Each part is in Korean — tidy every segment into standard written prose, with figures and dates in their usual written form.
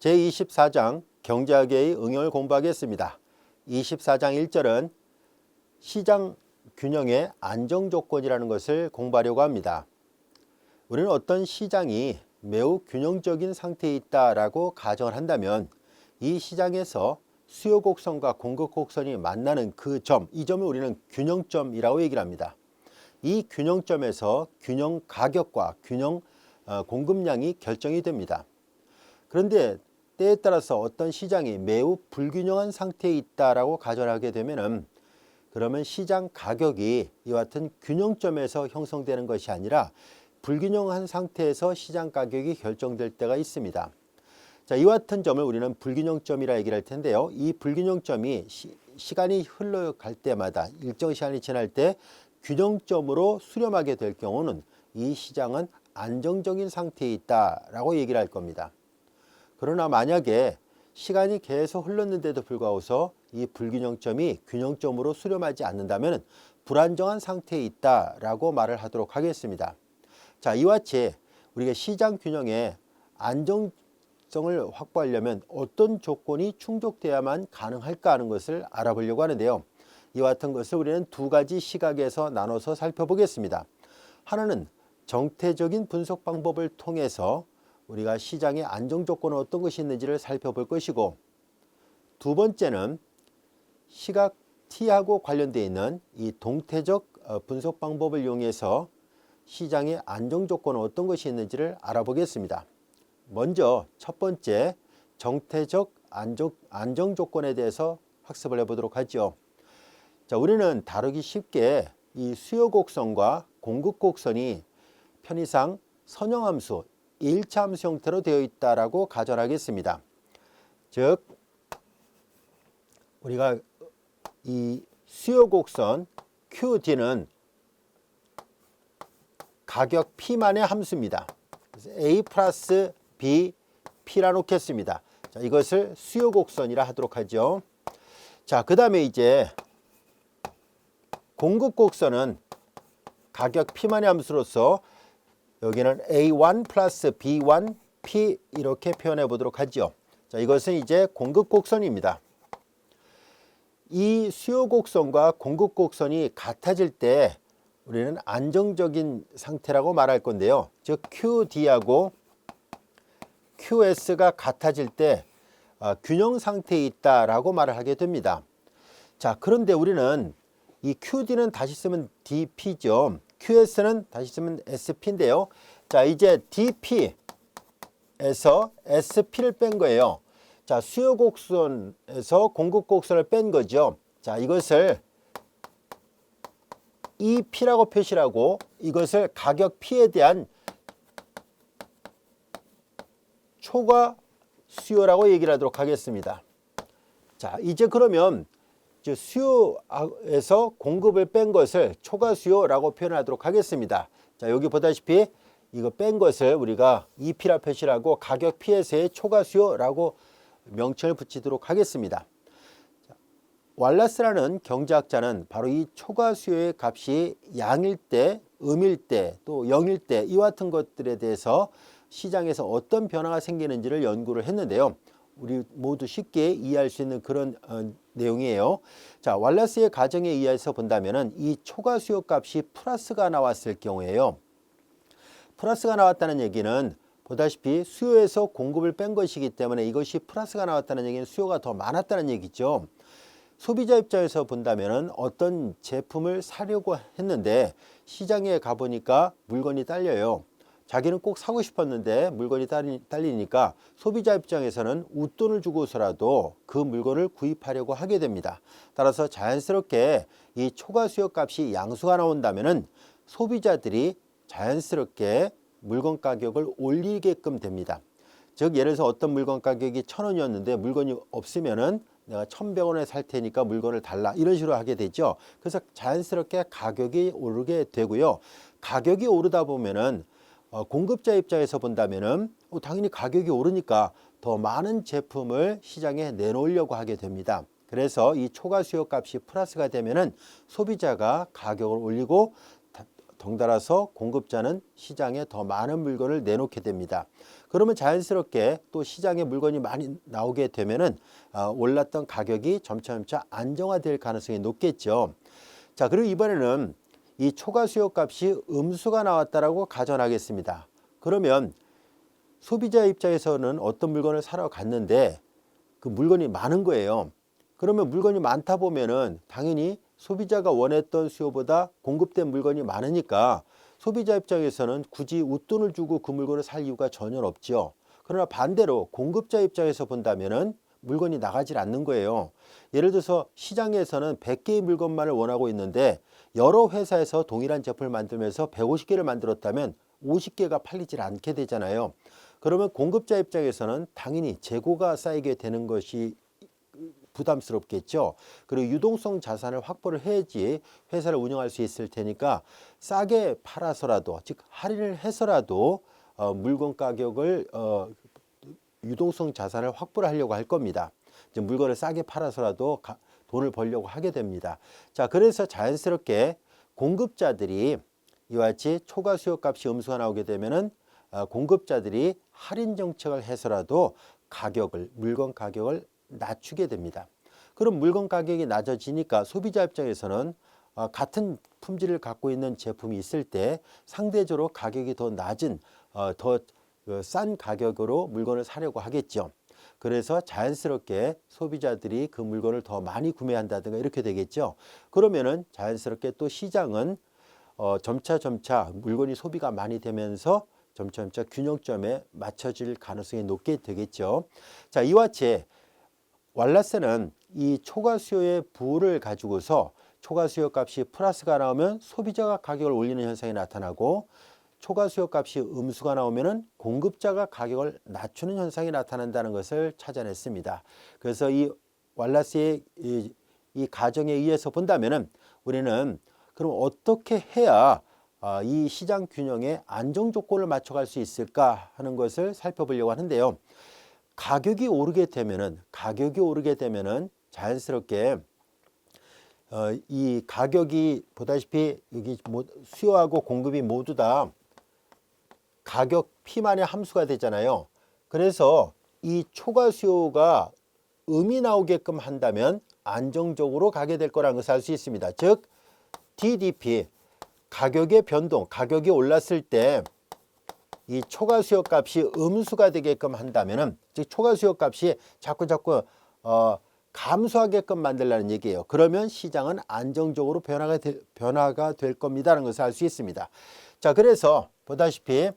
제24장 경제학의 응용을 공부하겠습니다. 24장 1절은 시장 균형의 안정조건이라는 것을 공부하려고 합니다. 우리는 어떤 시장이 매우 균형적인 상태에 있다라고 가정을 한다면 이 시장에서 수요 곡선과 공급 곡선이 만나는 그 점, 이 점을 우리는 균형점이라고 얘기를 합니다. 이 균형점에서 균형 가격과 균형 공급량이 결정이 됩니다. 그런데 때에 따라서 어떤 시장이 매우 불균형한 상태에 있다라고 가정하게 되면은 그러면 시장 가격이 이와 같은 균형점에서 형성되는 것이 아니라 불균형한 상태에서 시장 가격이 결정될 때가 있습니다. 자, 이와 같은 점을 우리는 불균형점이라 얘기를 할 텐데요. 이 불균형점이 시간이 흘러갈 때마다 일정 시간이 지날 때 균형점으로 수렴하게 될 경우는 이 시장은 안정적인 상태에 있다라고 얘기를 할 겁니다. 그러나 만약에 시간이 계속 흘렀는데도 불구하고서 이 불균형점이 균형점으로 수렴하지 않는다면 불안정한 상태에 있다라고 말을 하도록 하겠습니다. 자, 이와 같이 우리가 시장 균형의 안정성을 확보하려면 어떤 조건이 충족돼야만 가능할까 하는 것을 알아보려고 하는데요. 이와 같은 것을 우리는 두 가지 시각에서 나눠서 살펴보겠습니다. 하나는 정태적인 분석 방법을 통해서 우리가 시장의 안정 조건은 어떤 것이 있는지를 살펴볼 것이고, 두 번째는 시각 T하고 관련되어 있는 이 동태적 분석 방법을 이용해서 시장의 안정 조건은 어떤 것이 있는지를 알아보겠습니다. 먼저 첫 번째 정태적 안정 조건에 대해서 학습을 해보도록 하죠. 자, 우리는 다루기 쉽게 이 수요 곡선과 공급 곡선이 편의상 선형함수, 일차함수 형태로 되어 있다라고 가정하겠습니다. 즉 우리가 이 수요 곡선 QD는 가격 P만의 함수입니다. 그래서 A 플러스 B, P라 놓겠습니다. 자, 이것을 수요 곡선이라 하도록 하죠. 자, 그 다음에 이제 공급 곡선은 가격 P만의 함수로서 여기는 A1 플러스 B1 P 이렇게 표현해 보도록 하죠. 자, 이것은 이제 공급 곡선입니다. 이 수요 곡선과 공급 곡선이 같아질 때 우리는 안정적인 상태라고 말할 건데요. 즉 QD하고 QS가 같아질 때 균형 상태에 있다라고 말을 하게 됩니다. 자, 그런데 우리는 이 QD는 다시 쓰면 DP죠. QS는 다시 쓰면 SP인데요. 자, 이제 DP에서 SP를 뺀 거예요. 자, 수요 곡선에서 공급 곡선을 뺀 거죠. 자, 이것을 EP라고 표시를 하고 이것을 가격 P에 대한 초과 수요라고 얘기를 하도록 하겠습니다. 자, 이제 그러면 수요에서 공급을 뺀 것을 초과 수요라고 표현하도록 하겠습니다. 자, 여기 보다시피 이거 뺀 것을 우리가 EP라 표시를 하고 가격 P에서의 초과 수요라고 명칭을 붙이도록 하겠습니다. 자, 왈라스라는 경제학자는 바로 이 초과 수요의 값이 양일 때, 음일 때, 또 0일 때 이와 같은 것들에 대해서 시장에서 어떤 변화가 생기는지를 연구를 했는데요. 우리 모두 쉽게 이해할 수 있는 그런 내용이에요. 자, 왈라스의 가정에 의해서 본다면은 이 초과 수요 값이 플러스가 나왔을 경우에요. 플러스가 나왔다는 얘기는 보다시피 수요에서 공급을 뺀 것이기 때문에 이것이 플러스가 나왔다는 얘기는 수요가 더 많았다는 얘기죠. 소비자 입장에서 본다면은 어떤 제품을 사려고 했는데 시장에 가보니까 물건이 딸려요. 자기는 꼭 사고 싶었는데 물건이 딸리니까 소비자 입장에서는 웃돈을 주고서라도 그 물건을 구입하려고 하게 됩니다. 따라서 자연스럽게 이 초과 수요 값이 양수가 나온다면은 소비자들이 자연스럽게 물건 가격을 올리게끔 됩니다. 즉 예를 들어서 어떤 물건 가격이 1,000원이었는데 물건이 없으면은 내가 1,100원에 살 테니까 물건을 달라 이런 식으로 하게 되죠. 그래서 자연스럽게 가격이 오르게 되고요. 가격이 오르다 보면은 공급자 입장에서 본다면은 당연히 가격이 오르니까 더 많은 제품을 시장에 내놓으려고 하게 됩니다. 그래서 이 초과 수요 값이 플러스가 되면은 소비자가 가격을 올리고 덩달아서 공급자는 시장에 더 많은 물건을 내놓게 됩니다. 그러면 자연스럽게 또 시장에 물건이 많이 나오게 되면은 올랐던 가격이 점차 안정화될 가능성이 높겠죠. 자, 그리고 이번에는 이 초과 수요 값이 음수가 나왔다라고 가정하겠습니다. 그러면 소비자 입장에서는 어떤 물건을 사러 갔는데 그 물건이 많은 거예요. 그러면 물건이 많다 보면은 당연히 소비자가 원했던 수요보다 공급된 물건이 많으니까 소비자 입장에서는 굳이 웃돈을 주고 그 물건을 살 이유가 전혀 없죠. 그러나 반대로 공급자 입장에서 본다면은 물건이 나가질 않는 거예요. 예를 들어서 시장에서는 100개의 물건만을 원하고 있는데 여러 회사에서 동일한 제품을 만들면서 150개를 만들었다면 50개가 팔리질 않게 되잖아요. 그러면 공급자 입장에서는 당연히 재고가 쌓이게 되는 것이 부담스럽겠죠. 그리고 유동성 자산을 확보를 해야지 회사를 운영할 수 있을 테니까 싸게 팔아서라도, 즉 할인을 해서라도 물건 가격을 유동성 자산을 확보를 하려고 할 겁니다. 이제 물건을 싸게 팔아서라도 돈을 벌려고 하게 됩니다. 자, 그래서 자연스럽게 공급자들이 이와 같이 초과 수요 값이 음수가 나오게 되면은 공급자들이 할인 정책을 해서라도 물건 가격을 낮추게 됩니다. 그럼 물건 가격이 낮아지니까 소비자 입장에서는 같은 품질을 갖고 있는 제품이 있을 때 상대적으로 가격이 더 낮은 더 싼 가격으로 물건을 사려고 하겠죠. 그래서 자연스럽게 소비자들이 그 물건을 더 많이 구매한다든가 이렇게 되겠죠. 그러면은 자연스럽게 또 시장은 점차 물건이 소비가 많이 되면서 점차 균형점에 맞춰질 가능성이 높게 되겠죠. 자, 이와 같이 왈라세는 이 초과 수요의 부를 가지고서 초과 수요 값이 플러스가 나오면 소비자가 가격을 올리는 현상이 나타나고 초과 수요 값이 음수가 나오면은 공급자가 가격을 낮추는 현상이 나타난다는 것을 찾아냈습니다. 그래서 이 왈라세의 이 가정에 의해서 본다면은 우리는 그럼 어떻게 해야 이 시장 균형에 안정 조건을 맞춰갈 수 있을까 하는 것을 살펴보려고 하는데요. 가격이 오르게 되면은 자연스럽게 이 가격이 보다시피 여기 수요하고 공급이 모두 다 가격 P만의 함수가 되잖아요. 그래서 이 초과 수요가 음이 나오게끔 한다면 안정적으로 가게 될 거라는 것을 알 수 있습니다. 즉 DDP 가격의 변동, 가격이 올랐을 때 이 초과 수요 값이 음수가 되게끔 한다면은, 즉 초과 수요 값이 자꾸 감소하게끔 만들라는 얘기예요. 그러면 시장은 안정적으로 변화가 될 겁니다라는 것을 알 수 있습니다. 자, 그래서 보다시피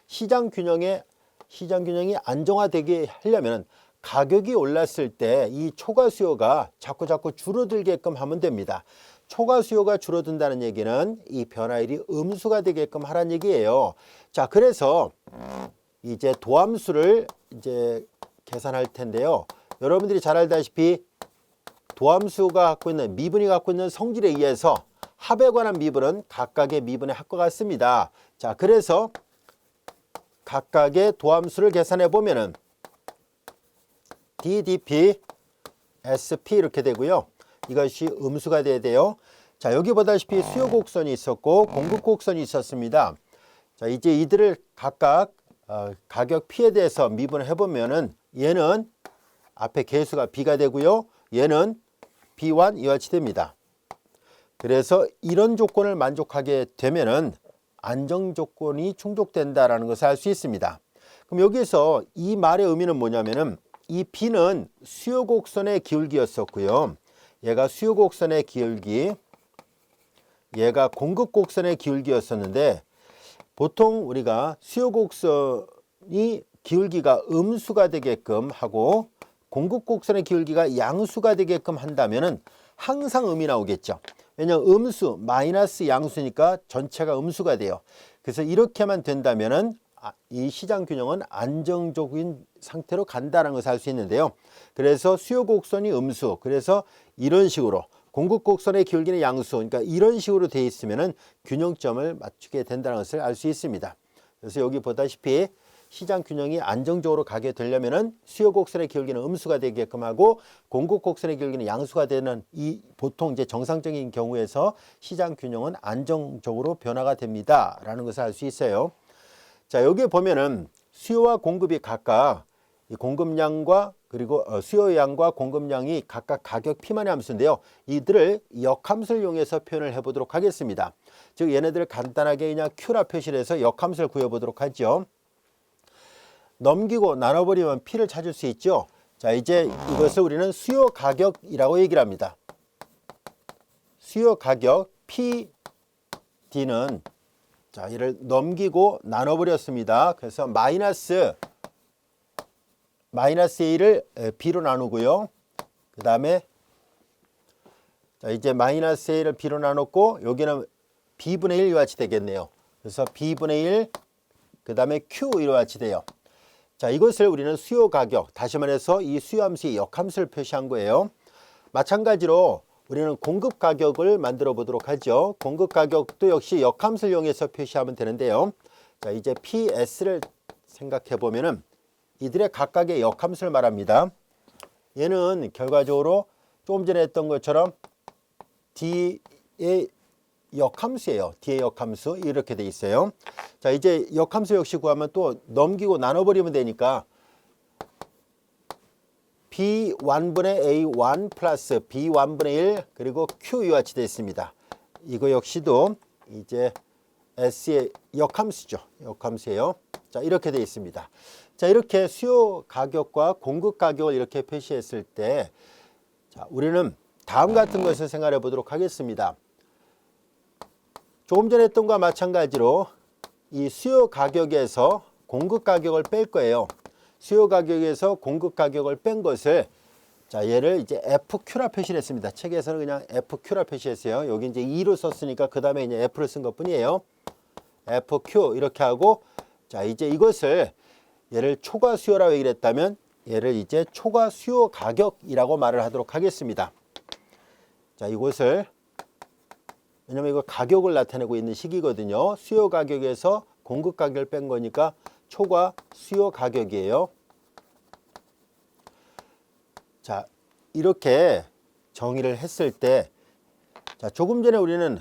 시장 균형이 안정화되게 하려면 가격이 올랐을 때 이 초과 수요가 자꾸 줄어들게끔 하면 됩니다. 초과 수요가 줄어든다는 얘기는 이 변화율이 음수가 되게끔 하라는 얘기예요. 자, 그래서 이제 도함수를 이제 계산할 텐데요. 여러분들이 잘 알다시피 도함수가 갖고 있는 미분이 갖고 있는 성질에 의해서 합에 관한 미분은 각각의 미분의 합과 같습니다. 자, 그래서 각각의 도함수를 계산해 보면은 DDP, SP 이렇게 되고요. 이것이 음수가 돼야 돼요. 자, 여기 보다시피 수요 곡선이 있었고 공급 곡선이 있었습니다. 자, 이제 이들을 각각 가격 P에 대해서 미분을 해보면은 얘는 앞에 개수가 B가 되고요. 얘는 B1 이와 같이 됩니다. 그래서 이런 조건을 만족하게 되면은 안정 조건이 충족된다라는 것을 알 수 있습니다. 그럼 여기서 이 말의 의미는 뭐냐면은 이 B는 수요 곡선의 기울기였었고요. 얘가 수요 곡선의 기울기, 얘가 공급 곡선의 기울기였었는데 보통 우리가 수요 곡선이 기울기가 음수가 되게끔 하고 공급 곡선의 기울기가 양수가 되게끔 한다면은 항상 음이 나오겠죠. 왜냐하면 음수 마이너스 양수니까 전체가 음수가 돼요. 그래서 이렇게만 된다면은 이 시장 균형은 안정적인 상태로 간다는 것을 알 수 있는데요. 그래서 수요 곡선이 음수, 그래서 이런 식으로 공급 곡선의 기울기는 양수, 그러니까 이런 식으로 돼 있으면은 균형점을 맞추게 된다는 것을 알 수 있습니다. 그래서 여기 보다시피 시장 균형이 안정적으로 가게 되려면은 수요 곡선의 기울기는 음수가 되게끔 하고 공급 곡선의 기울기는 양수가 되는 이 보통 이제 정상적인 경우에서 시장 균형은 안정적으로 변화가 됩니다라는 것을 알 수 있어요. 자, 여기에 보면은 수요와 공급이 각각 이 공급량과 그리고 수요량과 공급량이 각각 가격 P만의 함수인데요. 이들을 역함수를 이용해서 표현을 해보도록 하겠습니다. 즉 얘네들을 간단하게 그냥 Q라 표시를 해서 역함수를 구해보도록 하죠. 넘기고 나눠버리면 P를 찾을 수 있죠. 자, 이제 이것을 우리는 수요 가격이라고 얘기를 합니다. 수요 가격 PD는 자, 이를 넘기고 나눠버렸습니다. 그래서 마이너스 A를 B로 나누고요. 그 다음에 자, 이제 마이너스 A를 B로 나눴고 여기는 B분의 1 이와 같이 되겠네요. 그래서 B분의 1 그 다음에 Q 이와 같이 돼요. 자, 이것을 우리는 수요 가격, 다시 말해서 이 수요 함수의 역함수를 표시한 거예요. 마찬가지로 우리는 공급 가격을 만들어 보도록 하죠. 공급 가격도 역시 역함수를 이용해서 표시하면 되는데요. 자, 이제 PS를 생각해 보면은 이들의 각각의 역함수를 말합니다. 얘는 결과적으로 조금 전에 했던 것처럼 D의 역함수예요. D의 역함수 이렇게 돼 있어요. 자, 이제 역함수 역시 구하면 또 넘기고 나눠버리면 되니까 B1분의 A1 플러스 B1분의 1 그리고 Q 이와 같이 되어 있습니다. 이거 역시도 이제 S의 역함수죠. 역함수예요. 자, 이렇게 되어 있습니다. 자, 이렇게 수요 가격과 공급 가격을 이렇게 표시했을 때 자, 우리는 다음 같은 것을 생각해 보도록 하겠습니다. 조금 전에 했던 것과 마찬가지로 이 수요 가격에서 공급 가격을 뺄 거예요. 수요 가격에서 공급 가격을 뺀 것을 자, 얘를 이제 FQ라 표시를 했습니다. 책에서는 그냥 FQ라 표시했어요. 여기 이제 2로 썼으니까 그 다음에 이제 F를 쓴 것 뿐이에요. FQ 이렇게 하고 자, 이제 이것을 얘를 초과 수요라고 얘기를 했다면 얘를 이제 초과 수요 가격이라고 말을 하도록 하겠습니다. 자, 이것을 왜냐면 이거 가격을 나타내고 있는 식이거든요. 수요 가격에서 공급 가격을 뺀 거니까 초과 수요 가격이에요. 자, 이렇게 정의를 했을 때 자, 조금 전에 우리는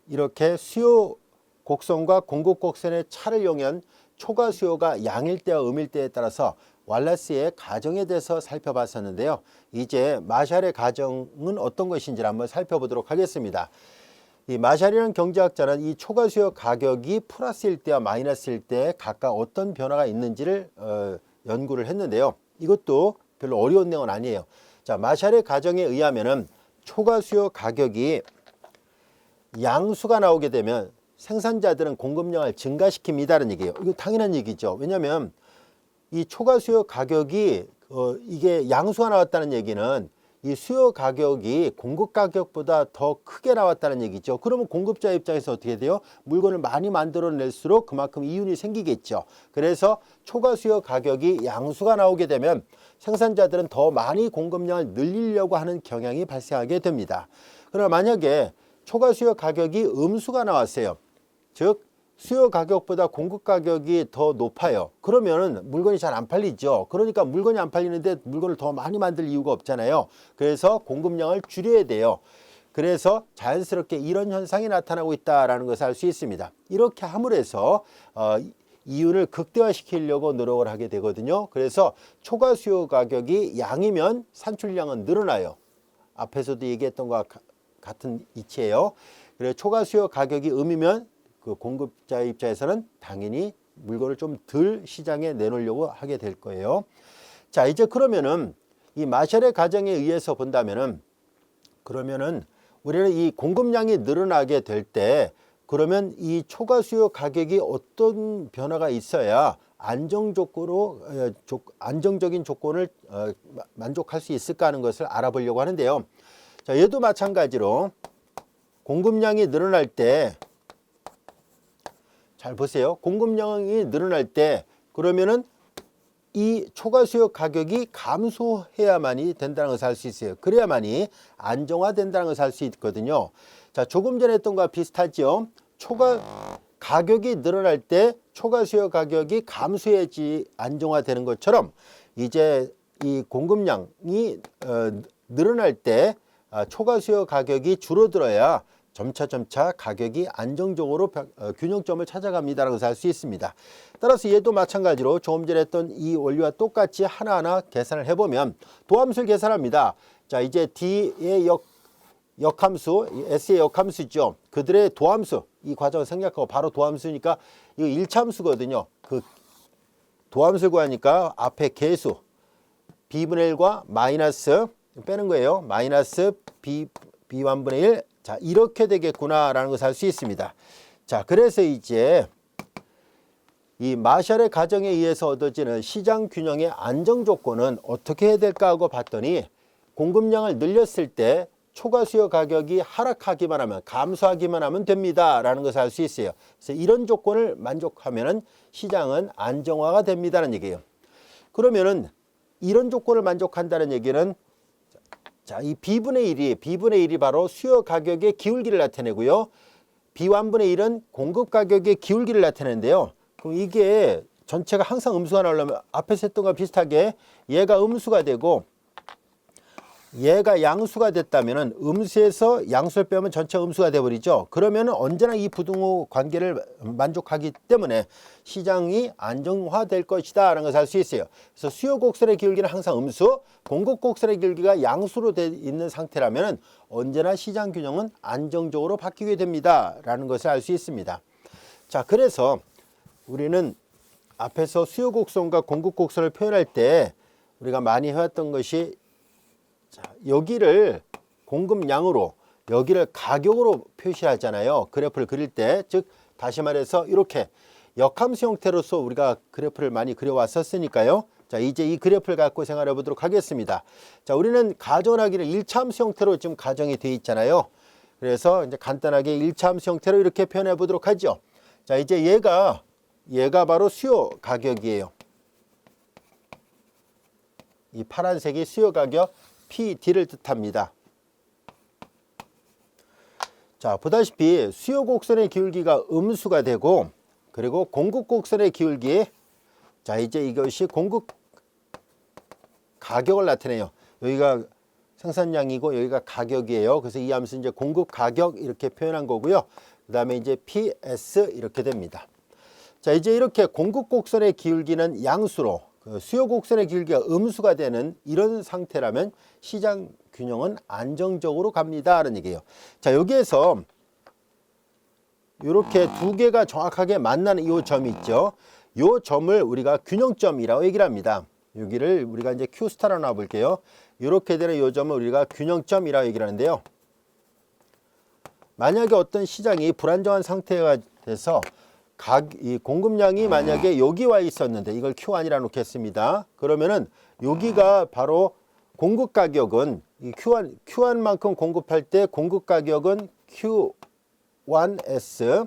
이렇게 수요 곡선과 공급 곡선의 차를 이용한 초과 수요가 양일 때와 음일 때에 따라서 왈라스의 가정에 대해서 살펴봤었는데요. 이제 마샬의 가정은 어떤 것인지 한번 살펴보도록 하겠습니다. 이 마샬이라는 경제학자는 이 초과 수요 가격이 플러스일 때와 마이너스일 때 각각 어떤 변화가 있는지를 연구를 했는데요. 이것도 별로 어려운 내용은 아니에요. 자, 마샬의 가정에 의하면은 초과 수요 가격이 양수가 나오게 되면 생산자들은 공급량을 증가시킵니다라는 얘기예요. 이거 당연한 얘기죠. 왜냐하면 이 초과 수요 가격이 이게 양수가 나왔다는 얘기는 이 수요 가격이 공급 가격보다 더 크게 나왔다는 얘기죠. 그러면 공급자 입장에서 어떻게 돼요? 물건을 많이 만들어낼수록 그만큼 이윤이 생기겠죠. 그래서 초과 수요 가격이 양수가 나오게 되면 생산자들은 더 많이 공급량을 늘리려고 하는 경향이 발생하게 됩니다. 그러나 만약에 초과 수요 가격이 음수가 나왔어요. 즉 수요 가격보다 공급 가격이 더 높아요. 그러면 물건이 잘 안 팔리죠. 그러니까 물건이 안 팔리는데 물건을 더 많이 만들 이유가 없잖아요. 그래서 공급량을 줄여야 돼요. 그래서 자연스럽게 이런 현상이 나타나고 있다는 것을 알 수 있습니다. 이렇게 함으로 해서 이윤을 극대화시키려고 노력을 하게 되거든요. 그래서 초과 수요 가격이 양이면 산출량은 늘어나요. 앞에서도 얘기했던 것과 같은 이치예요. 그래서 초과 수요 가격이 음이면 그 공급자 입장에서는 당연히 물건을 좀 덜 시장에 내놓으려고 하게 될 거예요. 자, 이제 그러면은 이 마샬의 가정에 의해서 본다면은 그러면은 우리는 이 공급량이 늘어나게 될 때 그러면 이 초과 수요 가격이 어떤 변화가 있어야 안정적인 조건을 만족할 수 있을까 하는 것을 알아보려고 하는데요. 자, 얘도 마찬가지로 공급량이 늘어날 때 잘 보세요. 공급량이 늘어날 때 그러면은 이 초과 수요 가격이 감소해야만이 된다는 것을 알 수 있어요. 그래야만이 안정화된다는 것을 알 수 있거든요. 자, 조금 전에 했던 것과 비슷하죠. 초과 가격이 늘어날 때 초과 수요 가격이 감소해지 안정화되는 것처럼 이제 이 공급량이 늘어날 때 초과 수요 가격이 줄어들어야 점차 가격이 안정적으로 균형점을 찾아갑니다라고 할 수 있습니다. 따라서 얘도 마찬가지로 조금 전에 했던 이 원리와 똑같이 하나하나 계산을 해보면 도함수를 계산합니다. 자, 이제 D의 역함수, S의 역함수죠. 그들의 도함수, 이 과정을 생략하고 바로 도함수니까 이거 1차함수거든요. 그 도함수를 구하니까 앞에 계수 B분의 1과 마이너스 빼는 거예요. 마이너스 B1분의 1. 자, 이렇게 되겠구나라는 것을 알 수 있습니다. 자, 그래서 이제 이 마샬의 가정에 의해서 얻어지는 시장 균형의 안정 조건은 어떻게 해야 될까 하고 봤더니 공급량을 늘렸을 때 초과 수요 가격이 하락하기만 하면 감소하기만 하면 됩니다라는 것을 알 수 있어요. 그래서 이런 조건을 만족하면은 시장은 안정화가 됩니다라는 얘기예요. 그러면은 이런 조건을 만족한다는 얘기는 자, 이 B분의 1이 바로 수요 가격의 기울기를 나타내고요. B1분의 1은 공급 가격의 기울기를 나타내는데요. 그럼 이게 전체가 항상 음수가 나오려면 앞에서 했던 거와 비슷하게 얘가 음수가 되고 얘가 양수가 됐다면 음수에서 양수를 빼면 전체가 음수가 돼버리죠. 그러면 언제나 이 부등호 관계를 만족하기 때문에 시장이 안정화될 것이다 라는 것을 알 수 있어요. 그래서 수요 곡선의 기울기는 항상 음수, 공급 곡선의 기울기가 양수로 돼 있는 상태라면 언제나 시장 균형은 안정적으로 바뀌게 됩니다 라는 것을 알 수 있습니다. 자, 그래서 우리는 앞에서 수요 곡선과 공급 곡선을 표현할 때 우리가 많이 해왔던 것이 자, 여기를 공급량으로 여기를 가격으로 표시하잖아요. 그래프를 그릴 때, 즉 다시 말해서 이렇게 역함수 형태로서 우리가 그래프를 많이 그려왔었으니까요. 자, 이제 이 그래프를 갖고 생활해 보도록 하겠습니다. 자, 우리는 가정하기를 1차함수 형태로 지금 가정이 되어 있잖아요. 그래서 이제 간단하게 1차함수 형태로 이렇게 표현해 보도록 하죠. 자, 이제 얘가 바로 수요 가격이에요. 이 파란색이 수요 가격 PD를 뜻합니다. 자, 보다시피 수요 곡선의 기울기가 음수가 되고 그리고 공급 곡선의 기울기 자, 이제 이것이 공급 가격을 나타내요. 여기가 생산량이고 여기가 가격이에요. 그래서 이 함수는 이제 공급 가격 이렇게 표현한 거고요. 그 다음에 이제 PS 이렇게 됩니다. 자, 이제 이렇게 공급 곡선의 기울기는 양수로 수요 곡선의 기울기가 음수가 되는 이런 상태라면 시장 균형은 안정적으로 갑니다 라는 얘기예요. 자, 여기에서 이렇게 두 개가 정확하게 만나는 이 점이 있죠. 이 점을 우리가 균형점이라고 얘기를 합니다. 여기를 우리가 이제 Q스타로 놔볼게요. 이렇게 되는 이 점을 우리가 균형점이라고 얘기를 하는데요. 만약에 어떤 시장이 불안정한 상태가 돼서 이 공급량이 만약에 여기 와 있었는데 이걸 Q1이라 놓겠습니다. 그러면은 여기가 바로 공급 가격은 이 Q1만큼 공급할 때 공급 가격은 Q1S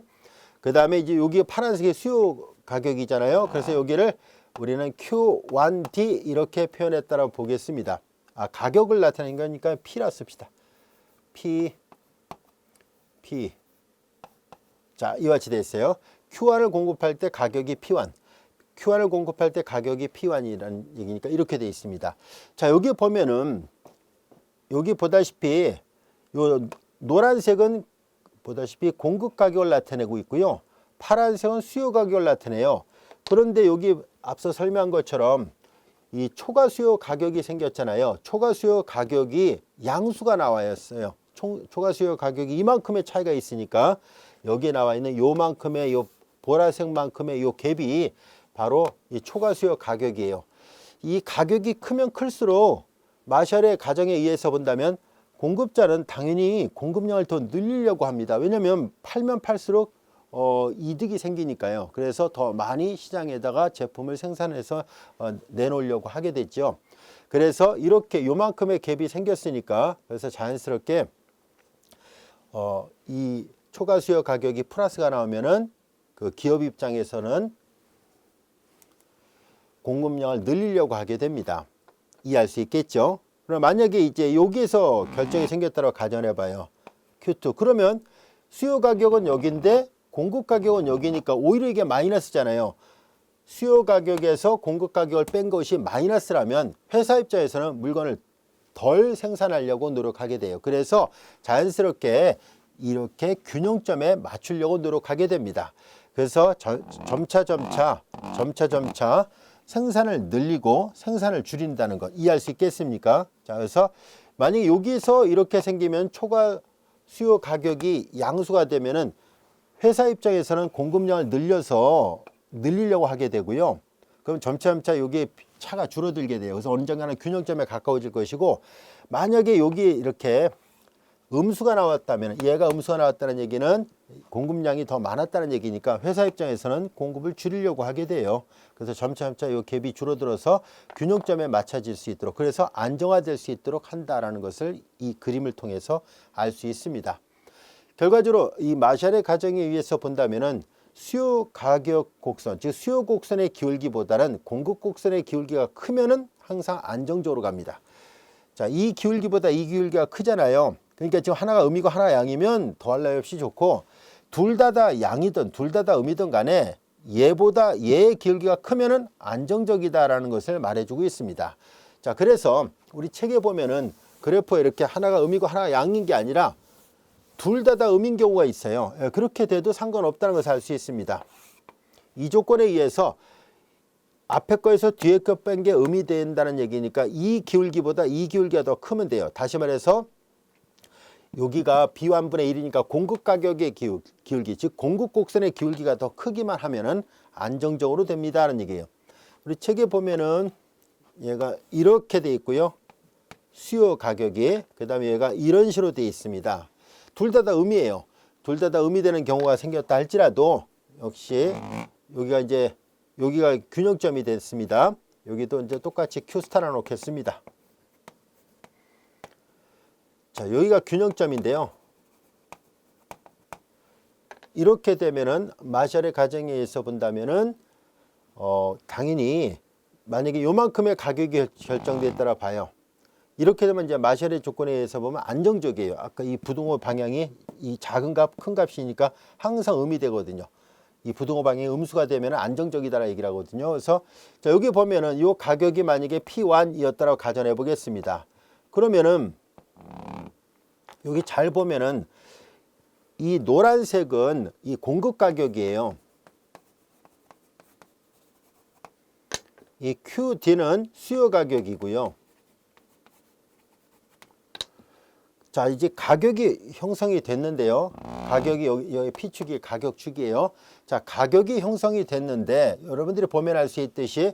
그 다음에 이제 여기 파란색이 수요 가격이잖아요. 그래서 여기를 우리는 Q1D 이렇게 표현했다라고 보겠습니다. 가격을 나타내는 거니까 P라 씁시다. P 자, 이와 같이 되어 있어요. Q1을 공급할 때 가격이 P1, Q1을 공급할 때 가격이 P1이라는 얘기니까 이렇게 되어 있습니다. 자, 여기 보면은 여기 보다시피 요 노란색은 보다시피 공급 가격을 나타내고 있고요. 파란색은 수요 가격을 나타내요. 그런데 여기 앞서 설명한 것처럼 이 초과 수요 가격이 생겼잖아요. 초과 수요 가격이 양수가 나와였어요. 초과 수요 가격이 이만큼의 차이가 있으니까 여기에 나와 있는 요만큼의 요 보라색만큼의 요 갭이 바로 이 초과 수요 가격이에요. 이 가격이 크면 클수록 마샬의 가정에 의해서 본다면 공급자는 당연히 공급량을 더 늘리려고 합니다. 왜냐하면 팔면 팔수록 이득이 생기니까요. 그래서 더 많이 시장에다가 제품을 생산해서 내놓으려고 하게 됐죠. 그래서 이렇게 요만큼의 갭이 생겼으니까 그래서 자연스럽게 이 초과 수요 가격이 플러스가 나오면은 그 기업 입장에서는 공급량을 늘리려고 하게 됩니다. 이해할 수 있겠죠? 그럼 만약에 이제 여기에서 결정이 생겼다고 가정해 봐요. Q2. 그러면 수요 가격은 여기인데 공급 가격은 여기니까 오히려 이게 마이너스잖아요. 수요 가격에서 공급 가격을 뺀 것이 마이너스라면 회사 입장에서는 물건을 덜 생산하려고 노력하게 돼요. 그래서 자연스럽게 이렇게 균형점에 맞추려고 노력하게 됩니다. 그래서 점차 생산을 늘리고 생산을 줄인다는 것 이해할 수 있겠습니까? 자, 그래서 만약에 여기서 이렇게 생기면 초과 수요 가격이 양수가 되면은 회사 입장에서는 공급량을 늘리려고 하게 되고요. 그럼 점차 여기 차가 줄어들게 돼요. 그래서 언젠가는 균형점에 가까워질 것이고, 만약에 여기 이렇게 음수가 나왔다면, 얘가 음수가 나왔다는 얘기는 공급량이 더 많았다는 얘기니까 회사 입장에서는 공급을 줄이려고 하게 돼요. 그래서 점차 이 갭이 줄어들어서 균형점에 맞춰질 수 있도록, 그래서 안정화될 수 있도록 한다라는 것을 이 그림을 통해서 알 수 있습니다. 결과적으로 이 마샬의 가정에 의해서 본다면은 수요 가격 곡선, 즉 수요 곡선의 기울기보다는 공급 곡선의 기울기가 크면은 항상 안정적으로 갑니다. 자, 이 기울기보다 이 기울기가 크잖아요. 그러니까 지금 하나가 음이고 하나 양이면 더할 나위 없이 좋고, 둘 다 양이든 둘 다 음이든 간에 얘보다 얘의 기울기가 크면은 안정적이다라는 것을 말해주고 있습니다. 자, 그래서 우리 책에 보면은 그래프에 이렇게 하나가 음이고 하나가 양인 게 아니라 둘 다 음인 경우가 있어요. 그렇게 돼도 상관없다는 것을 알 수 있습니다. 이 조건에 의해서 앞에 거에서 뒤에 거 뺀 게 음이 된다는 얘기니까 이 기울기보다 이 기울기가 더 크면 돼요. 다시 말해서 여기가 B1분의 1이니까 공급 가격의 기울기, 즉 공급 곡선의 기울기가 더 크기만 하면은 안정적으로 됩니다라는 얘기예요. 우리 책에 보면은 얘가 이렇게 돼 있고요. 수요 가격이, 그 다음에 얘가 이런 식으로 돼 있습니다. 둘 다 음이에요. 둘 다 음이 되는 경우가 생겼다 할지라도 역시 여기가 균형점이 됐습니다. 여기도 이제 똑같이 Q스타를 놓겠습니다. 자, 여기가 균형점인데요. 이렇게 되면은 마샬의 가정에 의해서 본다면은 당연히 만약에 요만큼의 가격이 결정됐다라 봐요. 이렇게 되면 이제 마샬의 조건에 의해서 보면 안정적이에요. 아까 이 부등호 방향이 이 작은 값, 큰 값이니까 항상 음이 되거든요. 이 부등호 방향이 음수가 되면 안정적이다라 얘기를 하거든요. 그래서 자, 여기 보면은 이 가격이 만약에 P1이었다라고 가정해 보겠습니다. 그러면은 여기 잘 보면은 이 노란색은 이 공급 가격이에요. 이 QD는 수요 가격이고요. 자, 이제 가격이 형성이 됐는데요. 가격이 여기 P축이 가격축이에요. 자, 가격이 형성이 됐는데 여러분들이 보면 알 수 있듯이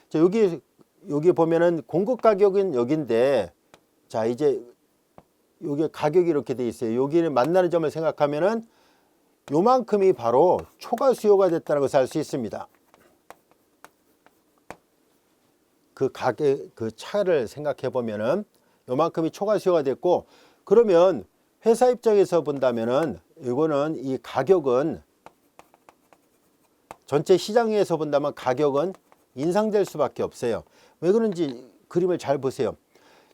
자, 여기 보면은 공급 가격은 여기인데, 자, 이제 여기 가격이 이렇게 돼 있어요. 여기는 만나는 점을 생각하면은 요만큼이 바로 초과 수요가 됐다는 것을 알 수 있습니다. 그 가격, 그 차를 생각해 보면은 요만큼이 초과 수요가 됐고, 그러면 회사 입장에서 본다면은 이거는 이 가격은 전체 시장에서 본다면 가격은 인상될 수밖에 없어요. 왜 그런지 그림을 잘 보세요.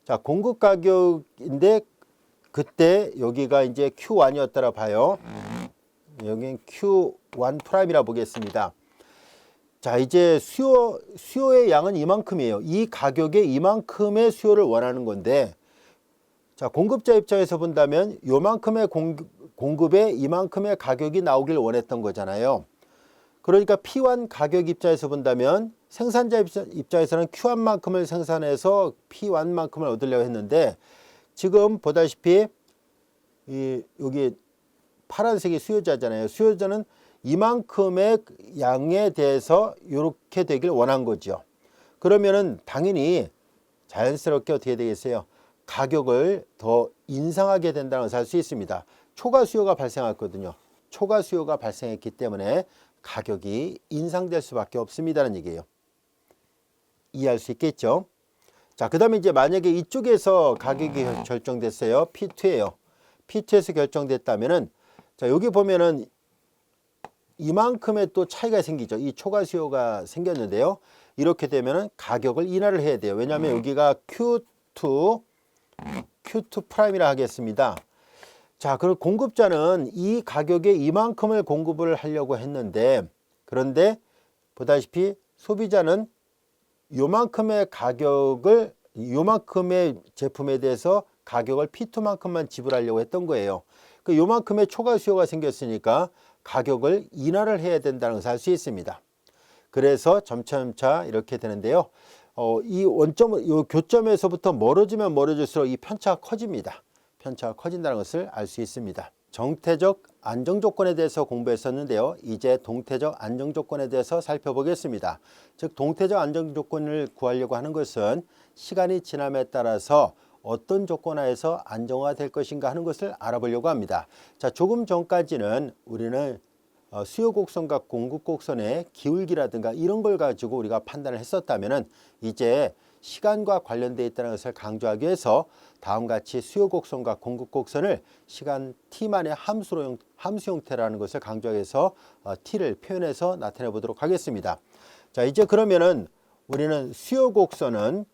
자, 공급 가격인데 그때 여기가 이제 Q1이었다라 봐요. 여기는 Q1 프라임이라 보겠습니다. 자, 이제 수요의 양은 이만큼이에요. 이 가격에 이만큼의 수요를 원하는 건데, 자, 공급자 입장에서 본다면 요만큼의 공급에 이만큼의 가격이 나오길 원했던 거잖아요. 그러니까 P1 가격 입장에서 본다면 생산자 입장에서는 Q1만큼을 생산해서 P1만큼을 얻으려고 했는데, 지금 보다시피 여기 파란색이 수요자잖아요. 수요자는 이만큼의 양에 대해서 이렇게 되길 원한 거죠. 그러면은 당연히 자연스럽게 어떻게 되겠어요? 가격을 더 인상하게 된다는 것을 알 수 있습니다. 초과 수요가 발생했거든요. 초과 수요가 발생했기 때문에 가격이 인상될 수밖에 없습니다는 얘기예요. 이해할 수 있겠죠? 자, 그 다음에 이제 만약에 이쪽에서 가격이 결정됐어요. P2예요. P2에서 결정됐다면은, 자, 여기 보면은 이만큼의 또 차이가 생기죠. 이 초과 수요가 생겼는데요. 이렇게 되면은 가격을 인하를 해야 돼요. 왜냐하면 여기가 Q2 프라임이라 하겠습니다. 자, 그럼 공급자는 이 가격에 이만큼을 공급을 하려고 했는데, 그런데 보다시피 소비자는 요만큼의 가격을, 요만큼의 제품에 대해서 가격을 P2만큼만 지불하려고 했던 거예요. 그 요만큼의 초과 수요가 생겼으니까 가격을 인하를 해야 된다는 것을 알 수 있습니다. 그래서 점차 이렇게 되는데요. 이 교점에서부터 멀어지면 멀어질수록 이 편차가 커집니다. 편차가 커진다는 것을 알 수 있습니다. 정태적 안정 조건에 대해서 공부했었는데요. 이제 동태적 안정 조건에 대해서 살펴보겠습니다. 즉 동태적 안정 조건을 구하려고 하는 것은 시간이 지남에 따라서 어떤 조건 하에서 안정화가 될 것인가 하는 것을 알아보려고 합니다. 자, 조금 전까지는 우리는 수요 곡선과 공급 곡선의 기울기라든가 이런 걸 가지고 우리가 판단을 했었다면은 이제 시간과 관련되어 있다는 것을 강조하기 위해서 다음과 같이 수요 곡선과 공급 곡선을 시간 t만의 함수 형태라는 것을 강조하기 위해서 t를 표현해서 나타내 보도록 하겠습니다. 자, 이제 그러면은 우리는 수요 곡선은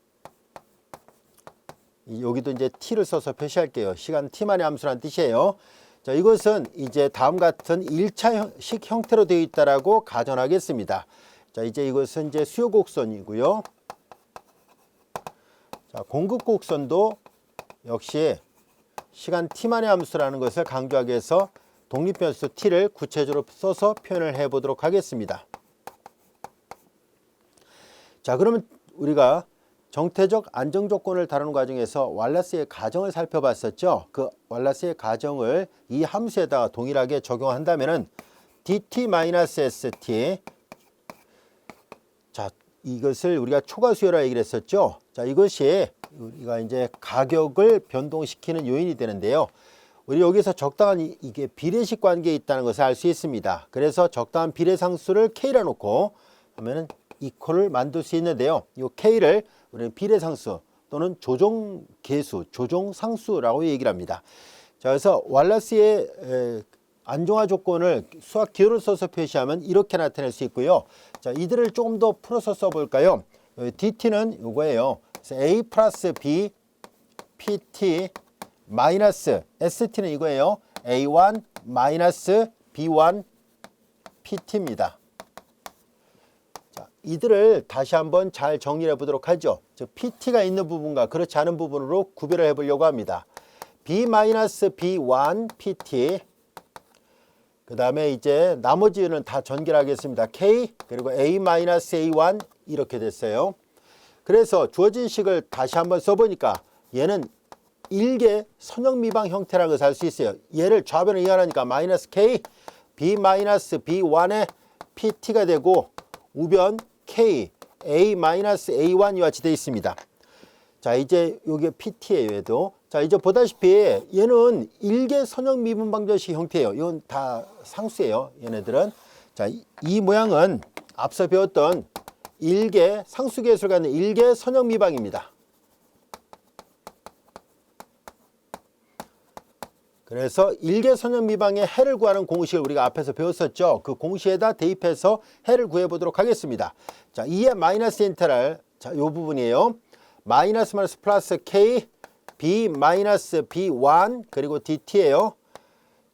여기도 이제 t를 써서 표시할게요. 시간 t만의 함수라는 뜻이에요. 자, 이것은 이제 다음 같은 1차식 형태로 되어 있다라고 가정하겠습니다. 자, 이제 이것은 이제 수요 곡선이고요. 자, 공급 곡선도 역시 시간 t만의 함수라는 것을 강조하기 위해서 독립변수 t를 구체적으로 써서 표현을 해 보도록 하겠습니다. 자, 그러면 우리가 정태적 안정 조건을 다루는 과정에서 왈라스의 가정을 살펴봤었죠. 그 왈라스의 가정을 이 함수에다가 동일하게 적용한다면은 dt-st, 자, 이것을 우리가 초과 수요라 얘기를 했었죠. 자, 이것이 우리가 이제 가격을 변동시키는 요인이 되는데요. 우리 여기서 적당한 이게 비례식 관계에 있다는 것을 알 수 있습니다. 그래서 적당한 비례 상수를 k라 놓고 하면은 이퀄을 만들 수 있는데요. 이 k를 우리는 비례 상수 또는 조정 계수, 조정 상수라고 얘기를 합니다. 자, 그래서 왈라스의 안정화 조건을 수학 기호를 써서 표시하면 이렇게 나타낼 수 있고요. 자, 이들을 조금 더 풀어서 써볼까요? dt는 이거예요. 그래서 a 플러스 b pt 마이너스 st는 이거예요. a1 마이너스 b1 pt입니다. 이들을 다시 한번 잘 정리해 보도록 하죠. 즉 PT가 있는 부분과 그렇지 않은 부분으로 구별을 해 보려고 합니다. B-B1 PT, 그 다음에 이제 나머지는 다 전개하겠습니다. K 그리고 A-A1 이렇게 됐어요. 그래서 주어진 식을 다시 한번 써보니까 얘는 일개 선형미방 형태라는 것을 알 수 있어요. 얘를 좌변을 이완하니까 마이너스 K B-B1의 PT가 되고 우변 K, A-A1 이와 같이 되어 있습니다. 자, 이제 이게 PT예요, 얘도. 자, 이제 보다시피 얘는 일개 선형 미분 방정식 형태예요. 이건 다 상수예요, 얘네들은. 자, 이 모양은 앞서 배웠던 일개 상수계수를 갖는 일개 선형 미방입니다. 그래서 일개 선형 미방의 해를 구하는 공식을 우리가 앞에서 배웠었죠. 그 공식에다 대입해서 해를 구해보도록 하겠습니다. 자, 2의 마이너스 인테그랄, 자, 요 부분이에요. 마이너스 플러스 k b 마이너스 b1 그리고 dt예요.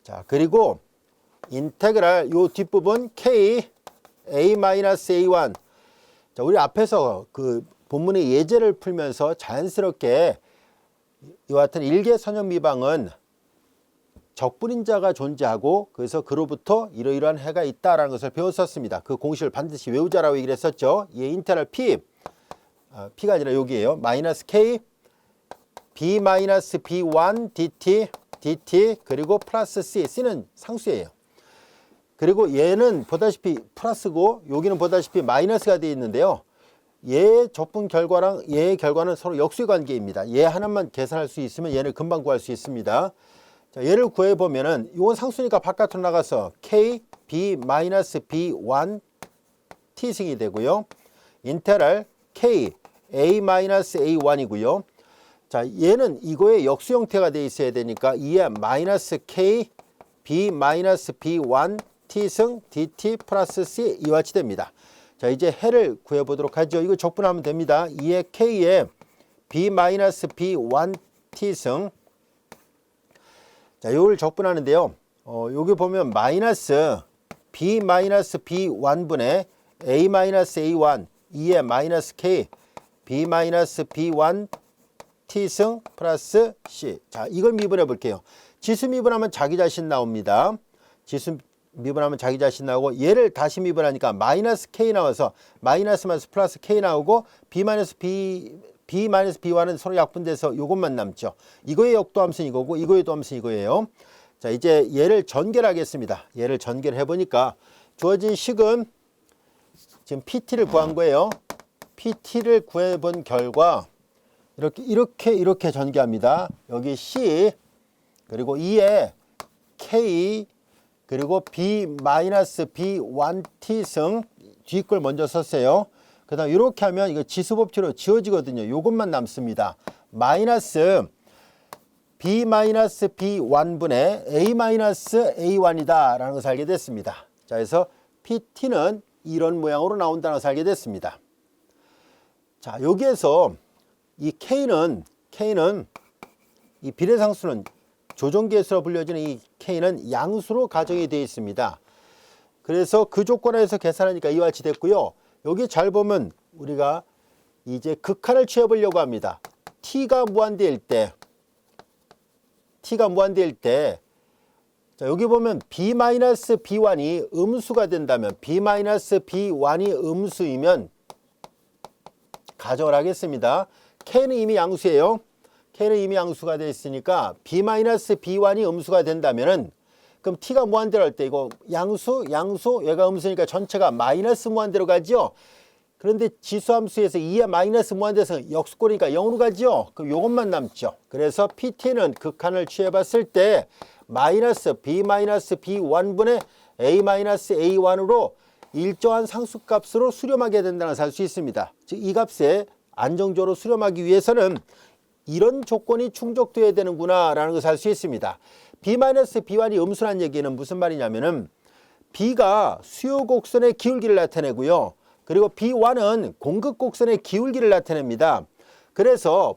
자, 그리고 인테그랄 요 뒷부분 k a 마이너스 a1. 자, 우리 앞에서 그 본문의 예제를 풀면서 자연스럽게 이와 같은 일개 선형 미방은 적분인자가 존재하고 그래서 그로부터 이러이러한 해가 있다라는 것을 배웠었습니다. 그 공식을 반드시 외우자라고 얘기를 했었죠. 이 인테그랄 p, p가 아니라 여기에요. 마이너스 k b 마이너스 b1 dt 그리고 플러스 c는 상수예요. 그리고 얘는 보다시피 플러스고 여기는 보다시피 마이너스가 되어 있는데요. 얘 적분 결과랑 얘의 결과는 서로 역수의 관계입니다. 얘 하나만 계산할 수 있으면 얘를 금방 구할 수 있습니다. 자, 얘를 구해보면은 이건 상수니까 바깥으로 나가서 k b-b1 t승이 되고요. 인테그랄 k a-a1이고요. 자, 얘는 이거의 역수 형태가 되어 있어야 되니까 2의 마이너스 k b-b1 t승 dt 플러스 c 이와 같이 됩니다. 자, 이제 해를 구해보도록 하죠. 이거 적분하면 됩니다. 2의 k에 b-b1 t승, 자, 요걸 적분하는데요. 여기 보면 마이너스 b 마이너스 b1분의 a 마이너스 a1 2의 마이너스 k b 마이너스 b1 t승 플러스 c. 자, 이걸 미분해 볼게요. 지수 미분하면 자기 자신 나옵니다. 지수 미분하면 자기 자신 나오고, 얘를 다시 미분하니까 마이너스 k 나와서 마이너스 플러스 k 나오고, b 마이너스 b1은 서로 약분돼서 이것만 남죠. 이거의 역도함수는 이거고, 이거의 도함수는 이거예요. 자, 이제 얘를 전결하겠습니다. 얘를 전결해 보니까 주어진 식은 지금 PT를 구한 거예요. PT를 구해 본 결과 이렇게 전개합니다. 여기 C 그리고 2에 K 그리고 B 마이너스 B1T승 뒤 걸 먼저 썼어요. 그 다음 이렇게 하면 이거 지수법칙으로 지워지거든요. 요것만 남습니다. 마이너스 B 마이너스 B1분의 A 마이너스 A1이다 라는 것을 알게 됐습니다. 자, 그래서 PT는 이런 모양으로 나온다는 것을 알게 됐습니다. 자, 여기에서 이 K는 이 비례상수는 조정계수로 불려지는 이 K는 양수로 가정이 되어 있습니다. 그래서 그 조건에서 계산하니까 이와 같이 됐고요. 여기 잘 보면 우리가 이제 극한을 취해 보려고 합니다. T가 무한대일 때 자, 여기 보면 B-B1이 음수가 된다면 B-B1이 음수이면 가정을 하겠습니다. K는 이미 양수예요. K는 이미 양수가 되어 있으니까 B-B1이 음수가 된다면은 그럼 T가 무한대로 할 때 이거 양수, 얘가 음수니까 전체가 마이너스 무한대로 가죠. 그런데 지수함수에서 2의 마이너스 무한대에서 역수꼴이니까 0으로 가죠. 그럼 이것만 남죠. 그래서 PT는 극한을 취해봤을 때 마이너스 B-B1분의 A-A1으로 일정한 상수값으로 수렴하게 된다는 것을 알 수 있습니다. 즉 이 값에 안정적으로 수렴하기 위해서는 이런 조건이 충족되어야 되는구나 라는 것을 알 수 있습니다. B-B1이 음수란 얘기는 무슨 말이냐면은 B가 수요 곡선의 기울기를 나타내고요. 그리고 B1은 공급 곡선의 기울기를 나타냅니다. 그래서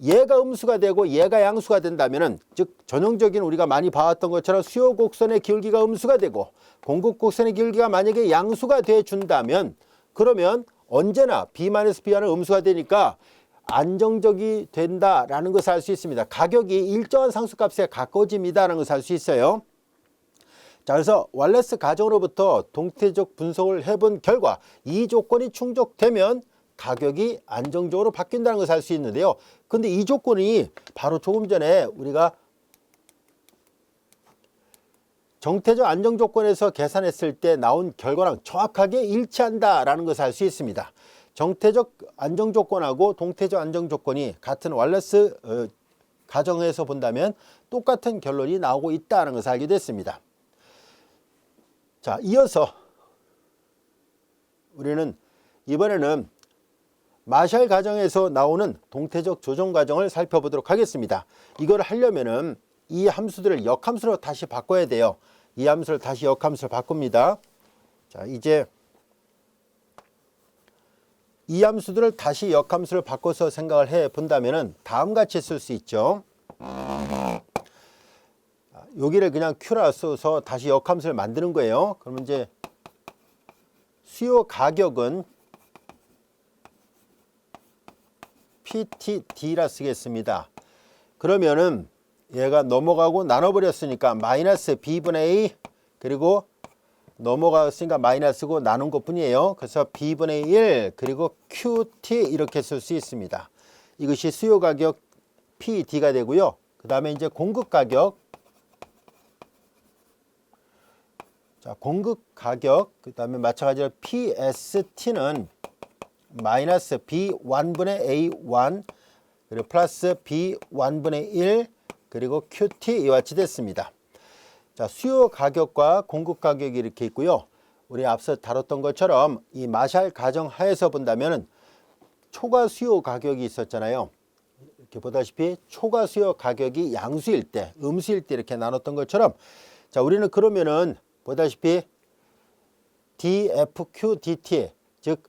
얘가 음수가 되고 얘가 양수가 된다면은, 즉 전형적인 우리가 많이 봐왔던 것처럼 수요 곡선의 기울기가 음수가 되고 공급 곡선의 기울기가 만약에 양수가 돼 준다면, 그러면 언제나 B-B1은 음수가 되니까 안정적이 된다라는 것을 알 수 있습니다. 가격이 일정한 상수값에 가까워집니다라는 것을 알 수 있어요. 자, 그래서 왈레스 가정으로부터 동태적 분석을 해본 결과 이 조건이 충족되면 가격이 안정적으로 바뀐다는 것을 알 수 있는데요. 근데 이 조건이 바로 조금 전에 우리가 정태적 안정 조건에서 계산했을 때 나온 결과랑 정확하게 일치한다라는 것을 알 수 있습니다. 정태적 안정 조건하고 동태적 안정 조건이 같은 왈레스 가정에서 본다면 똑같은 결론이 나오고 있다는 것을 알게 됐습니다. 자, 이어서 우리는 이번에는 마샬 가정에서 나오는 동태적 조정 과정을 살펴보도록 하겠습니다. 이걸 하려면은 이 함수들을 역함수로 다시 바꿔야 돼요. 이 함수를 다시 역함수로 바꿉니다. 자, 이제 이 함수들을 다시 역함수를 바꿔서 생각을 해 본다면은 다음같이 쓸 수 있죠. 여기를 그냥 Q라 써서 다시 역함수를 만드는 거예요. 그러면 이제 수요 가격은 PTD라 쓰겠습니다. 그러면은 얘가 넘어가고 나눠버렸으니까 마이너스 B분의 A, 그리고 넘어갔으니까 마이너스고 나눈 것 뿐이에요. 그래서 B분의 1 그리고 QT 이렇게 쓸 수 있습니다. 이것이 수요 가격 PD가 되고요. 그 다음에 이제 공급 가격, 자, 공급 가격, 그 다음에 마찬가지로 PST는 마이너스 B1분의 A1 그리고 플러스 B1분의 1 그리고 QT 이와 같이 됐습니다. 자, 수요 가격과 공급 가격이 이렇게 있고요. 우리 앞서 다뤘던 것처럼 이 마샬 가정 하에서 본다면은 초과 수요 가격이 있었잖아요. 이렇게 보다시피 초과 수요 가격이 양수일 때, 음수일 때 이렇게 나눴던 것처럼, 자, 우리는 그러면은 보다시피 DFQ DT, 즉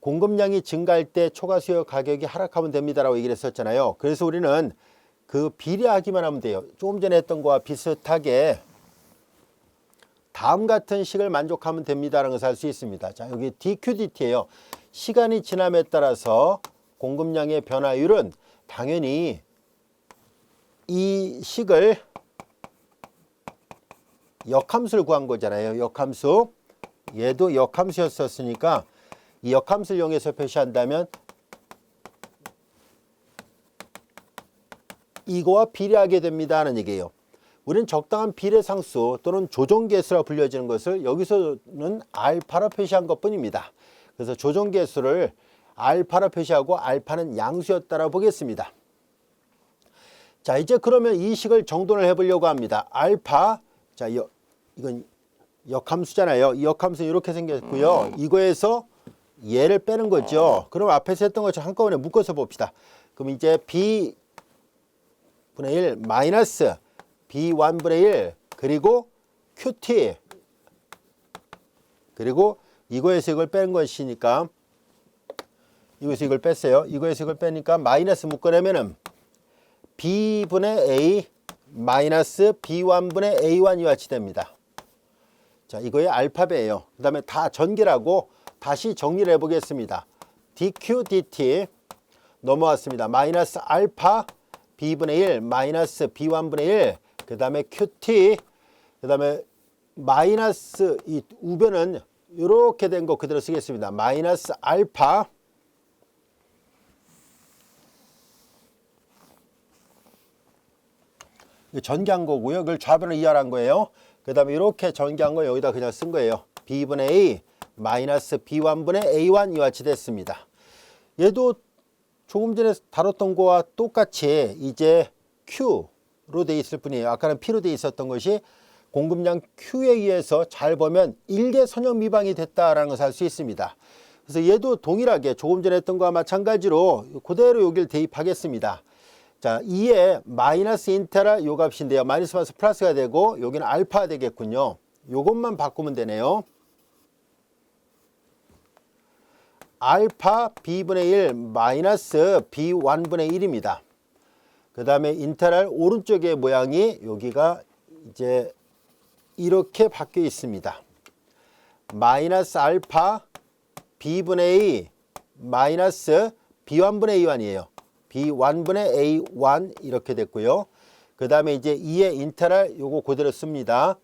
공급량이 증가할 때 초과 수요 가격이 하락하면 됩니다라고 얘기를 했었잖아요. 그래서 우리는 그 비례하기만 하면 돼요. 조금 전에 했던 거와 비슷하게 다음 같은 식을 만족하면 됩니다라는 것을 알 수 있습니다. 자, 여기 DQDT예요. 시간이 지남에 따라서 공급량의 변화율은 당연히 이 식을 역함수를 구한 거잖아요. 역함수. 얘도 역함수였었으니까 이 역함수를 이용해서 표시한다면 이거와 비례하게 됩니다 하는 얘기예요. 우리는 적당한 비례상수 또는 조정계수라 불려지는 것을 여기서는 알파로 표시한 것뿐입니다. 그래서 조정계수를 알파로 표시하고 알파는 양수였다라고 보겠습니다. 자, 이제 그러면 이 식을 정돈을 해보려고 합니다. 알파, 자, 이건 역함수잖아요. 이 역함수는 이렇게 생겼고요. 이거에서 얘를 빼는 거죠. 그럼 앞에서 했던 것처럼 한꺼번에 묶어서 봅시다. 그럼 이제 B분의 1 마이너스 B1분의 1 그리고 QT 그리고 이거에서 이걸 뺀 것이니까 이거에서 이걸 뺐어요. 이거에서 이걸 빼니까 마이너스 묶어내면은 B분의 A 마이너스 B1분의 A1 이와 같이 됩니다. 자, 이거의 알파벳이에요. 그 다음에 다 전개하고 다시 정리를 해보겠습니다. DQ, DT 넘어왔습니다. 마이너스 알파 B분의 1 마이너스 B1분의 1 그 다음에 QT 그 다음에 마이너스 이 우변은 이렇게 된 거 그대로 쓰겠습니다. 마이너스 알파 전개한 거고요. 그걸 좌변을 이하한 거예요. 그 다음에 이렇게 전개한 거 여기다 그냥 쓴 거예요. B분의 A 마이너스 B1분의 A1 이와 같이 됐습니다. 얘도 조금 전에 다뤘던 거와 똑같이 이제 Q로 돼 있을 뿐이에요. 아까는 P로 돼 있었던 것이 공급량 Q에 의해서 잘 보면 일개 선형 미방이 됐다라는 것을 알 수 있습니다. 그래서 얘도 동일하게 조금 전에 했던 거와 마찬가지로 그대로 여기를 대입하겠습니다. 자, 2에 마이너스 인테라 요 값인데요. 마이너스 마이너스 플러스가 되고 여기는 알파가 되겠군요. 요것만 바꾸면 되네요. 알파 B분의 1 마이너스 B1분의 1입니다. 그 다음에 인테랄 오른쪽의 모양이 여기가 이제 이렇게 바뀌어 있습니다. 마이너스 알파 B분의 A 마이너스 B1분의 A1이에요. B1분의 A1 이렇게 됐고요. 그 다음에 이제 2의 인테랄 요거 그대로 씁니다.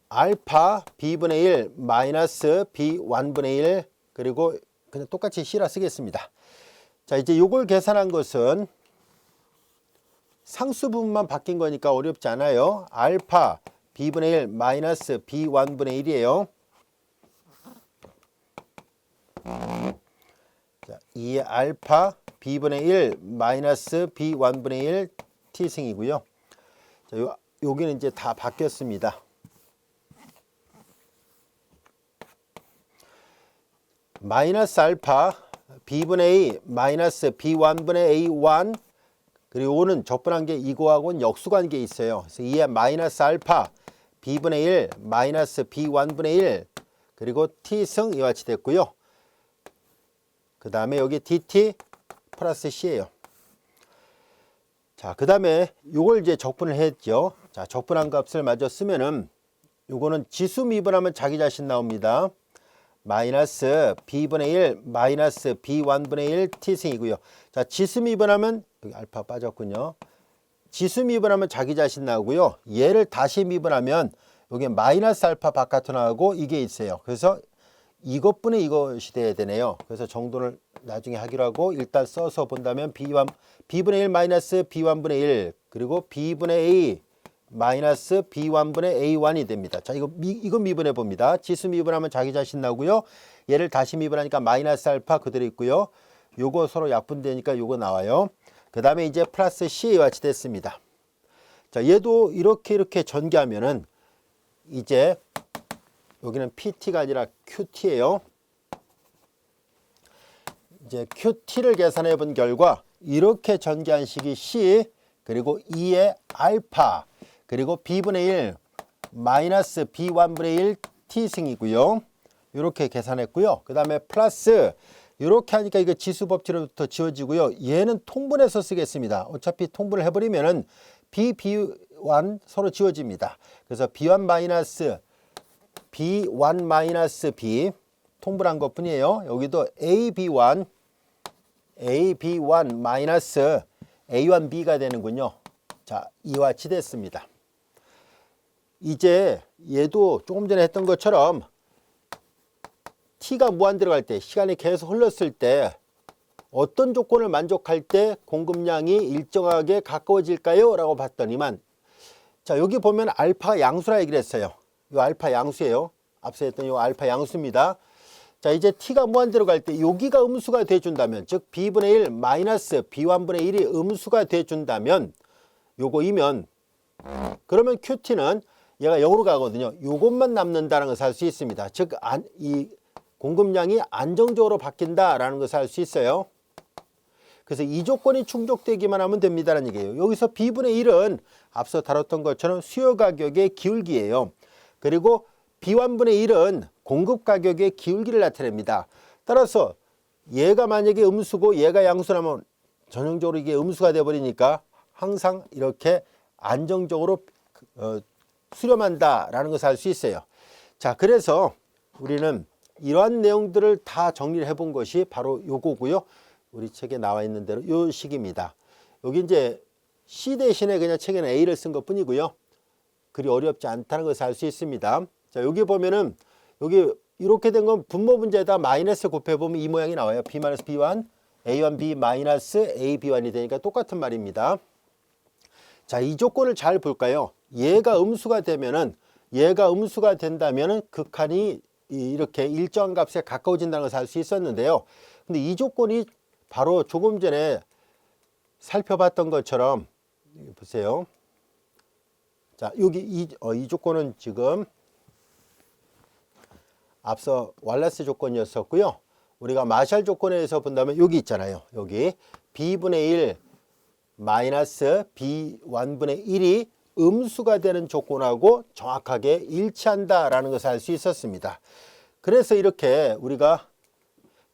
알파 B분의 1 마이너스 B1분의 1 그리고 그냥 똑같이 C라 쓰겠습니다. 자, 이제 요걸 계산한 것은 상수 부분만 바뀐 거니까 어렵지 않아요. 알파 B분의 1 마이너스 B1분의 1이에요. 자, 2의 알파 B분의 1 마이너스 B1분의 1 T승이고요. 자, 여기는 이제 다 바뀌었습니다. 마이너스 알파 B분의 A 마이너스 B1분의 A1 그리고 5는 적분한 게 이거하고는 역수관계에 있어요. 그래서 2의 마이너스 알파 B분의 1 마이너스 B1분의 1 그리고 T승 이와 같이 됐고요. 그 다음에 여기 DT 플러스 C예요. 자, 그 다음에 요걸 이제 적분을 했죠. 자, 적분한 값을 마저 쓰면은 요거는 지수 미분하면 자기 자신 나옵니다. 마이너스 B분의 1 마이너스 B1분의 1 T승이고요. 자, 지수 미분하면 여기 알파 빠졌군요. 지수 미분하면 자기 자신 나오고요. 얘를 다시 미분하면 여기 마이너스 알파 바깥으로 나오고 이게 있어요. 그래서 이것분의 이것이 돼야 되네요. 그래서 정돈을 나중에 하기로 하고 일단 써서 본다면 B분의 1 마이너스 B1분의 1 그리고 B분의 A 마이너스 B1분의 A1이 됩니다. 자, 이거 미분해 봅니다. 지수 미분하면 자기 자신 나오고요. 얘를 다시 미분하니까 마이너스 알파 그대로 있고요. 요거 서로 약분되니까 요거 나와요. 그 다음에 이제 플러스 C와 같이 됐습니다. 자, 얘도 이렇게 전개하면은 이제 여기는 PT가 아니라 QT예요. 이제 QT를 계산해 본 결과 이렇게 전개한 식이 C 그리고 2의 알파 그리고 B분의 1 마이너스 B1분의 1 T승이고요. 이렇게 계산했고요. 그 다음에 플러스 이렇게 하니까 이게 지수법칙으로부터 지워지고요. 얘는 통분해서 쓰겠습니다. 어차피 통분을 해버리면은 B, B1 서로 지워집니다. 그래서 B1 마이너스 B1 마이너스 B 통분한 것 뿐이에요. 여기도 AB1 마이너스 A1B가 되는군요. 자, 이와 같이 됐습니다. 이제 얘도 조금 전에 했던 것처럼 t가 무한 들어갈 때, 시간이 계속 흘렀을 때 어떤 조건을 만족할 때 공급량이 일정하게 가까워질까요? 라고 봤더니만, 자, 여기 보면 알파가 양수라 얘기를 했어요. 이 알파 양수예요. 앞서 했던 이 알파 양수입니다. 자, 이제 t가 무한 들어갈 때 여기가 음수가 돼준다면, 즉 b분의 1 마이너스 b1분의 1이 음수가 돼준다면, 요거이면, 그러면 qt는 얘가 0으로 가거든요. 요것만 남는다는 것을 알 수 있습니다. 즉 이 공급량이 안정적으로 바뀐다라는 것을 알 수 있어요. 그래서 이 조건이 충족되기만 하면 됩니다라는 얘기예요. 여기서 b분의 1은 앞서 다뤘던 것처럼 수요 가격의 기울기예요. 그리고 b1분의 1은 공급 가격의 기울기를 나타냅니다. 따라서 얘가 만약에 음수고 얘가 양수라면 전형적으로 이게 음수가 돼버리니까 항상 이렇게 안정적으로 수렴한다라는 것을 알 수 있어요. 자, 그래서 우리는 이러한 내용들을 다 정리를 해본 것이 바로 요거고요. 우리 책에 나와 있는 대로 요 식입니다. 여기 이제 C 대신에 그냥 책에는 A를 쓴 것 뿐이고요. 그리 어렵지 않다는 것을 알 수 있습니다. 자, 여기 보면은 여기 이렇게 된 건 분모 문제에다 마이너스 곱해보면 이 모양이 나와요. B 마이너스 B1, A1B 마이너스 AB1이 되니까 똑같은 말입니다. 자, 이 조건을 잘 볼까요? 얘가 음수가 되면은, 얘가 음수가 된다면은 극한이 이렇게 일정한 값에 가까워진다는 것을 알 수 있었는데요. 근데 이 조건이 바로 조금 전에 살펴봤던 것처럼, 보세요. 자, 여기 이 조건은 지금 앞서 왈라스 조건이었었고요. 우리가 마샬 조건에서 본다면 여기 있잖아요. 여기 B분의 1 마이너스 B1분의 1이 음수가 되는 조건하고 정확하게 일치한다라는 것을 알 수 있었습니다. 그래서 이렇게 우리가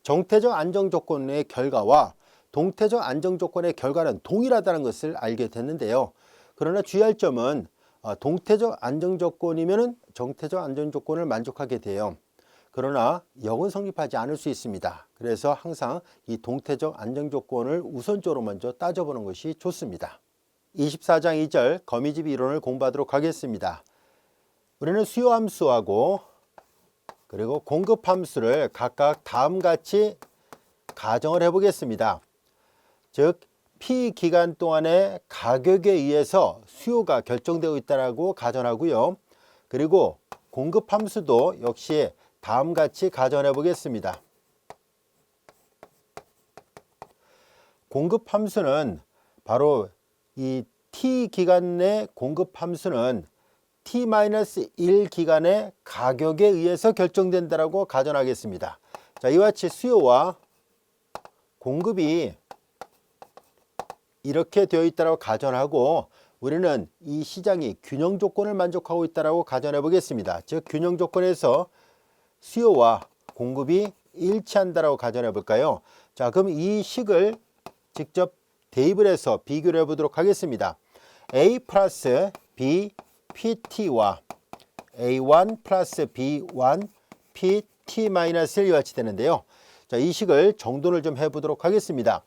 정태적 안정 조건의 결과와 동태적 안정 조건의 결과는 동일하다는 것을 알게 됐는데요. 그러나 주의할 점은 동태적 안정 조건이면은 정태적 안정 조건을 만족하게 돼요. 그러나 역은 성립하지 않을 수 있습니다. 그래서 항상 이 동태적 안정 조건을 우선적으로 먼저 따져보는 것이 좋습니다. 24장 2절 거미집 이론을 공부하도록 하겠습니다. 우리는 수요 함수하고 그리고 공급 함수를 각각 다음같이 가정을 해보겠습니다. 즉 P 기간 동안의 가격에 의해서 수요가 결정되고 있다고 가정하고요. 그리고 공급 함수도 역시 다음같이 가정해 보겠습니다. 공급 함수는 바로 이 T 기간 내 공급 함수는 T-1 기간의 가격에 의해서 결정된다라고 가정하겠습니다. 자, 이와 같이 수요와 공급이 이렇게 되어 있다고 가정하고 우리는 이 시장이 균형 조건을 만족하고 있다고 가정해 보겠습니다. 즉 균형 조건에서 수요와 공급이 일치한다라고 가정해 볼까요? 자, 그럼 이 식을 직접 대입을 해서 비교를 해보도록 하겠습니다. A 플러스 B PT와 A1 플러스 B1 PT 마이너스 1과 같이 되는데요. 자, 이 식을 정돈을 좀 해보도록 하겠습니다.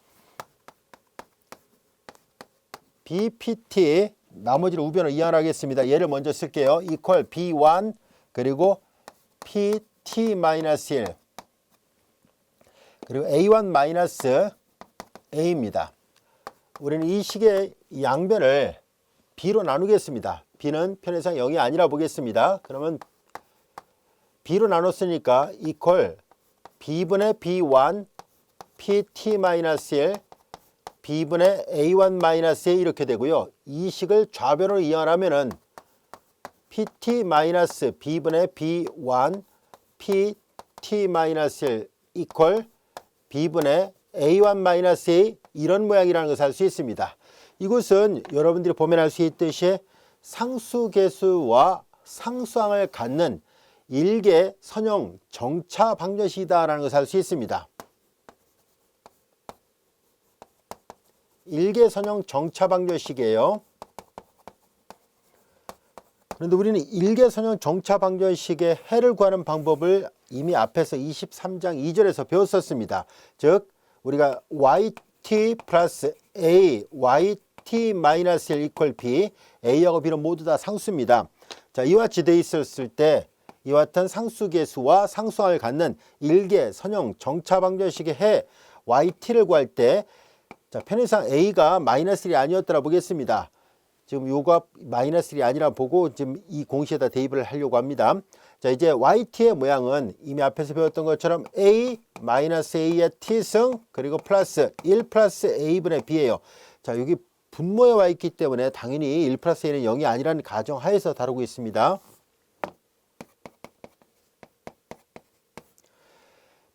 BPT 나머지를 우변으로 이완하겠습니다. 얘를 먼저 쓸게요. equal B1 그리고 PT 마이너스 1 그리고 A1 마이너스 A입니다. 우리는 이 식의 양변을 B로 나누겠습니다. B는 편의상 0이 아니라 보겠습니다. 그러면 B로 나눴으니까 equal B분의 B1 PT 마이너스 1 B분의 A1 마이너스 A 이렇게 되고요. 이 식을 좌변으로 이완하면은 PT 마이너스 B분의 B1 PT 마이너스 1 equal B분의 A1 마이너스 A 이런 모양이라는 것을 알 수 있습니다. 이것은 여러분들이 보면 알 수 있듯이 상수계수와 상수항을 갖는 일개 선형 정차 방정식이다라는 것을 알 수 있습니다. 일개선형 정차방정식이에요. 그런데 우리는 일개선형 정차방정식의 해를 구하는 방법을 이미 앞에서 23장 2절에서 배웠었습니다. 즉 우리가 yt 플러스 a, yt 마이너스 1 이퀄 b, a하고 b는 모두 다 상수입니다. 자, 이와 같이 돼 있었을 때 이와 같은 상수계수와 상수항을 갖는 일개선형 정차방정식의 해 yt를 구할 때 자, 편의상 a가 마이너스 1이 아니었더라 보겠습니다. 지금 요가 마이너스 1이 아니라 보고 지금 이 공식에다 대입을 하려고 합니다. 자, 이제 yt의 모양은 이미 앞에서 배웠던 것처럼 a 마이너스 a의 t승 그리고 플러스 1 플러스 a분의 b예요. 자, 여기 분모에 와 있기 때문에 당연히 1 플러스 a는 0이 아니라는 가정하에서 다루고 있습니다.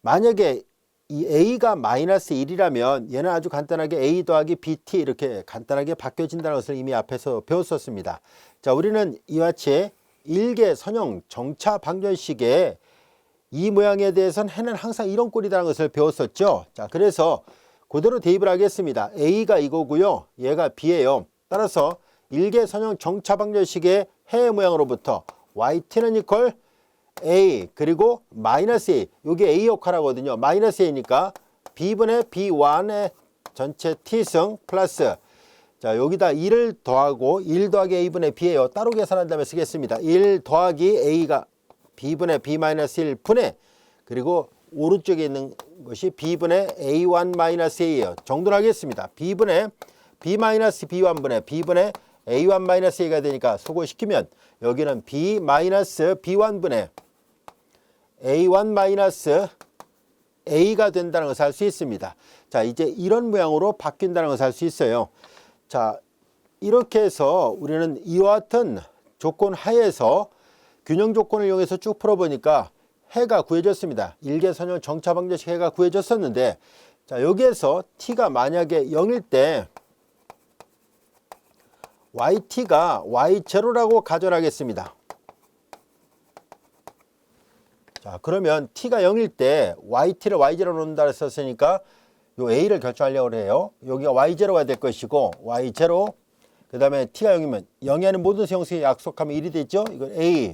만약에 이 a가 마이너스 1이라면 얘는 아주 간단하게 a 더하기 bt 이렇게 간단하게 바뀌어진다는 것을 이미 앞에서 배웠었습니다. 자, 우리는 이와 같이 일개선형 정차방정식의 이 모양에 대해서는 해는 항상 이런 꼴이라는 것을 배웠었죠. 자, 그래서 그대로 대입을 하겠습니다. a가 이거고요. 얘가 b예요. 따라서 일개선형 정차방정식의 해의 모양으로부터 yt는 이퀄 a 그리고 마이너스 a, 이게 a 역할하거든요. 마이너스 a니까 b분의 b1의 전체 t승 플러스 자, 여기다 1을 더하고 1 더하기 a분의 b예요. 따로 계산한 다음에 쓰겠습니다. 1 더하기 a가 b분의 b 마이너스 1 분의 그리고 오른쪽에 있는 것이 b분의 a1 마이너스 a예요. 정도를 하겠습니다. b분의 b 마이너스 b1 분의 b분의 a1 마이너스 a가 되니까 소거시키면 여기는 b 마이너스 b1 분의 a1 마이너스 a가 된다는 것을 알 수 있습니다. 자, 이제 이런 모양으로 바뀐다는 것을 알 수 있어요. 자, 이렇게 해서 우리는 이와 같은 조건 하에서 균형 조건을 이용해서 쭉 풀어보니까 해가 구해졌습니다. 일개선형 정차방정식 해가 구해졌었는데 자, 여기에서 t가 만약에 0일 때 yt가 y0라고 가정하겠습니다. 자, 그러면 t가 0일 때 yt를 y0로 놓는다 했었으니까 요 a를 결정하려고 해요. 여기가 y0가 될 것이고 y0 그 다음에 t가 0이면 0이 아닌 모든 수형수에 약속하면 1이 되죠. 이건 a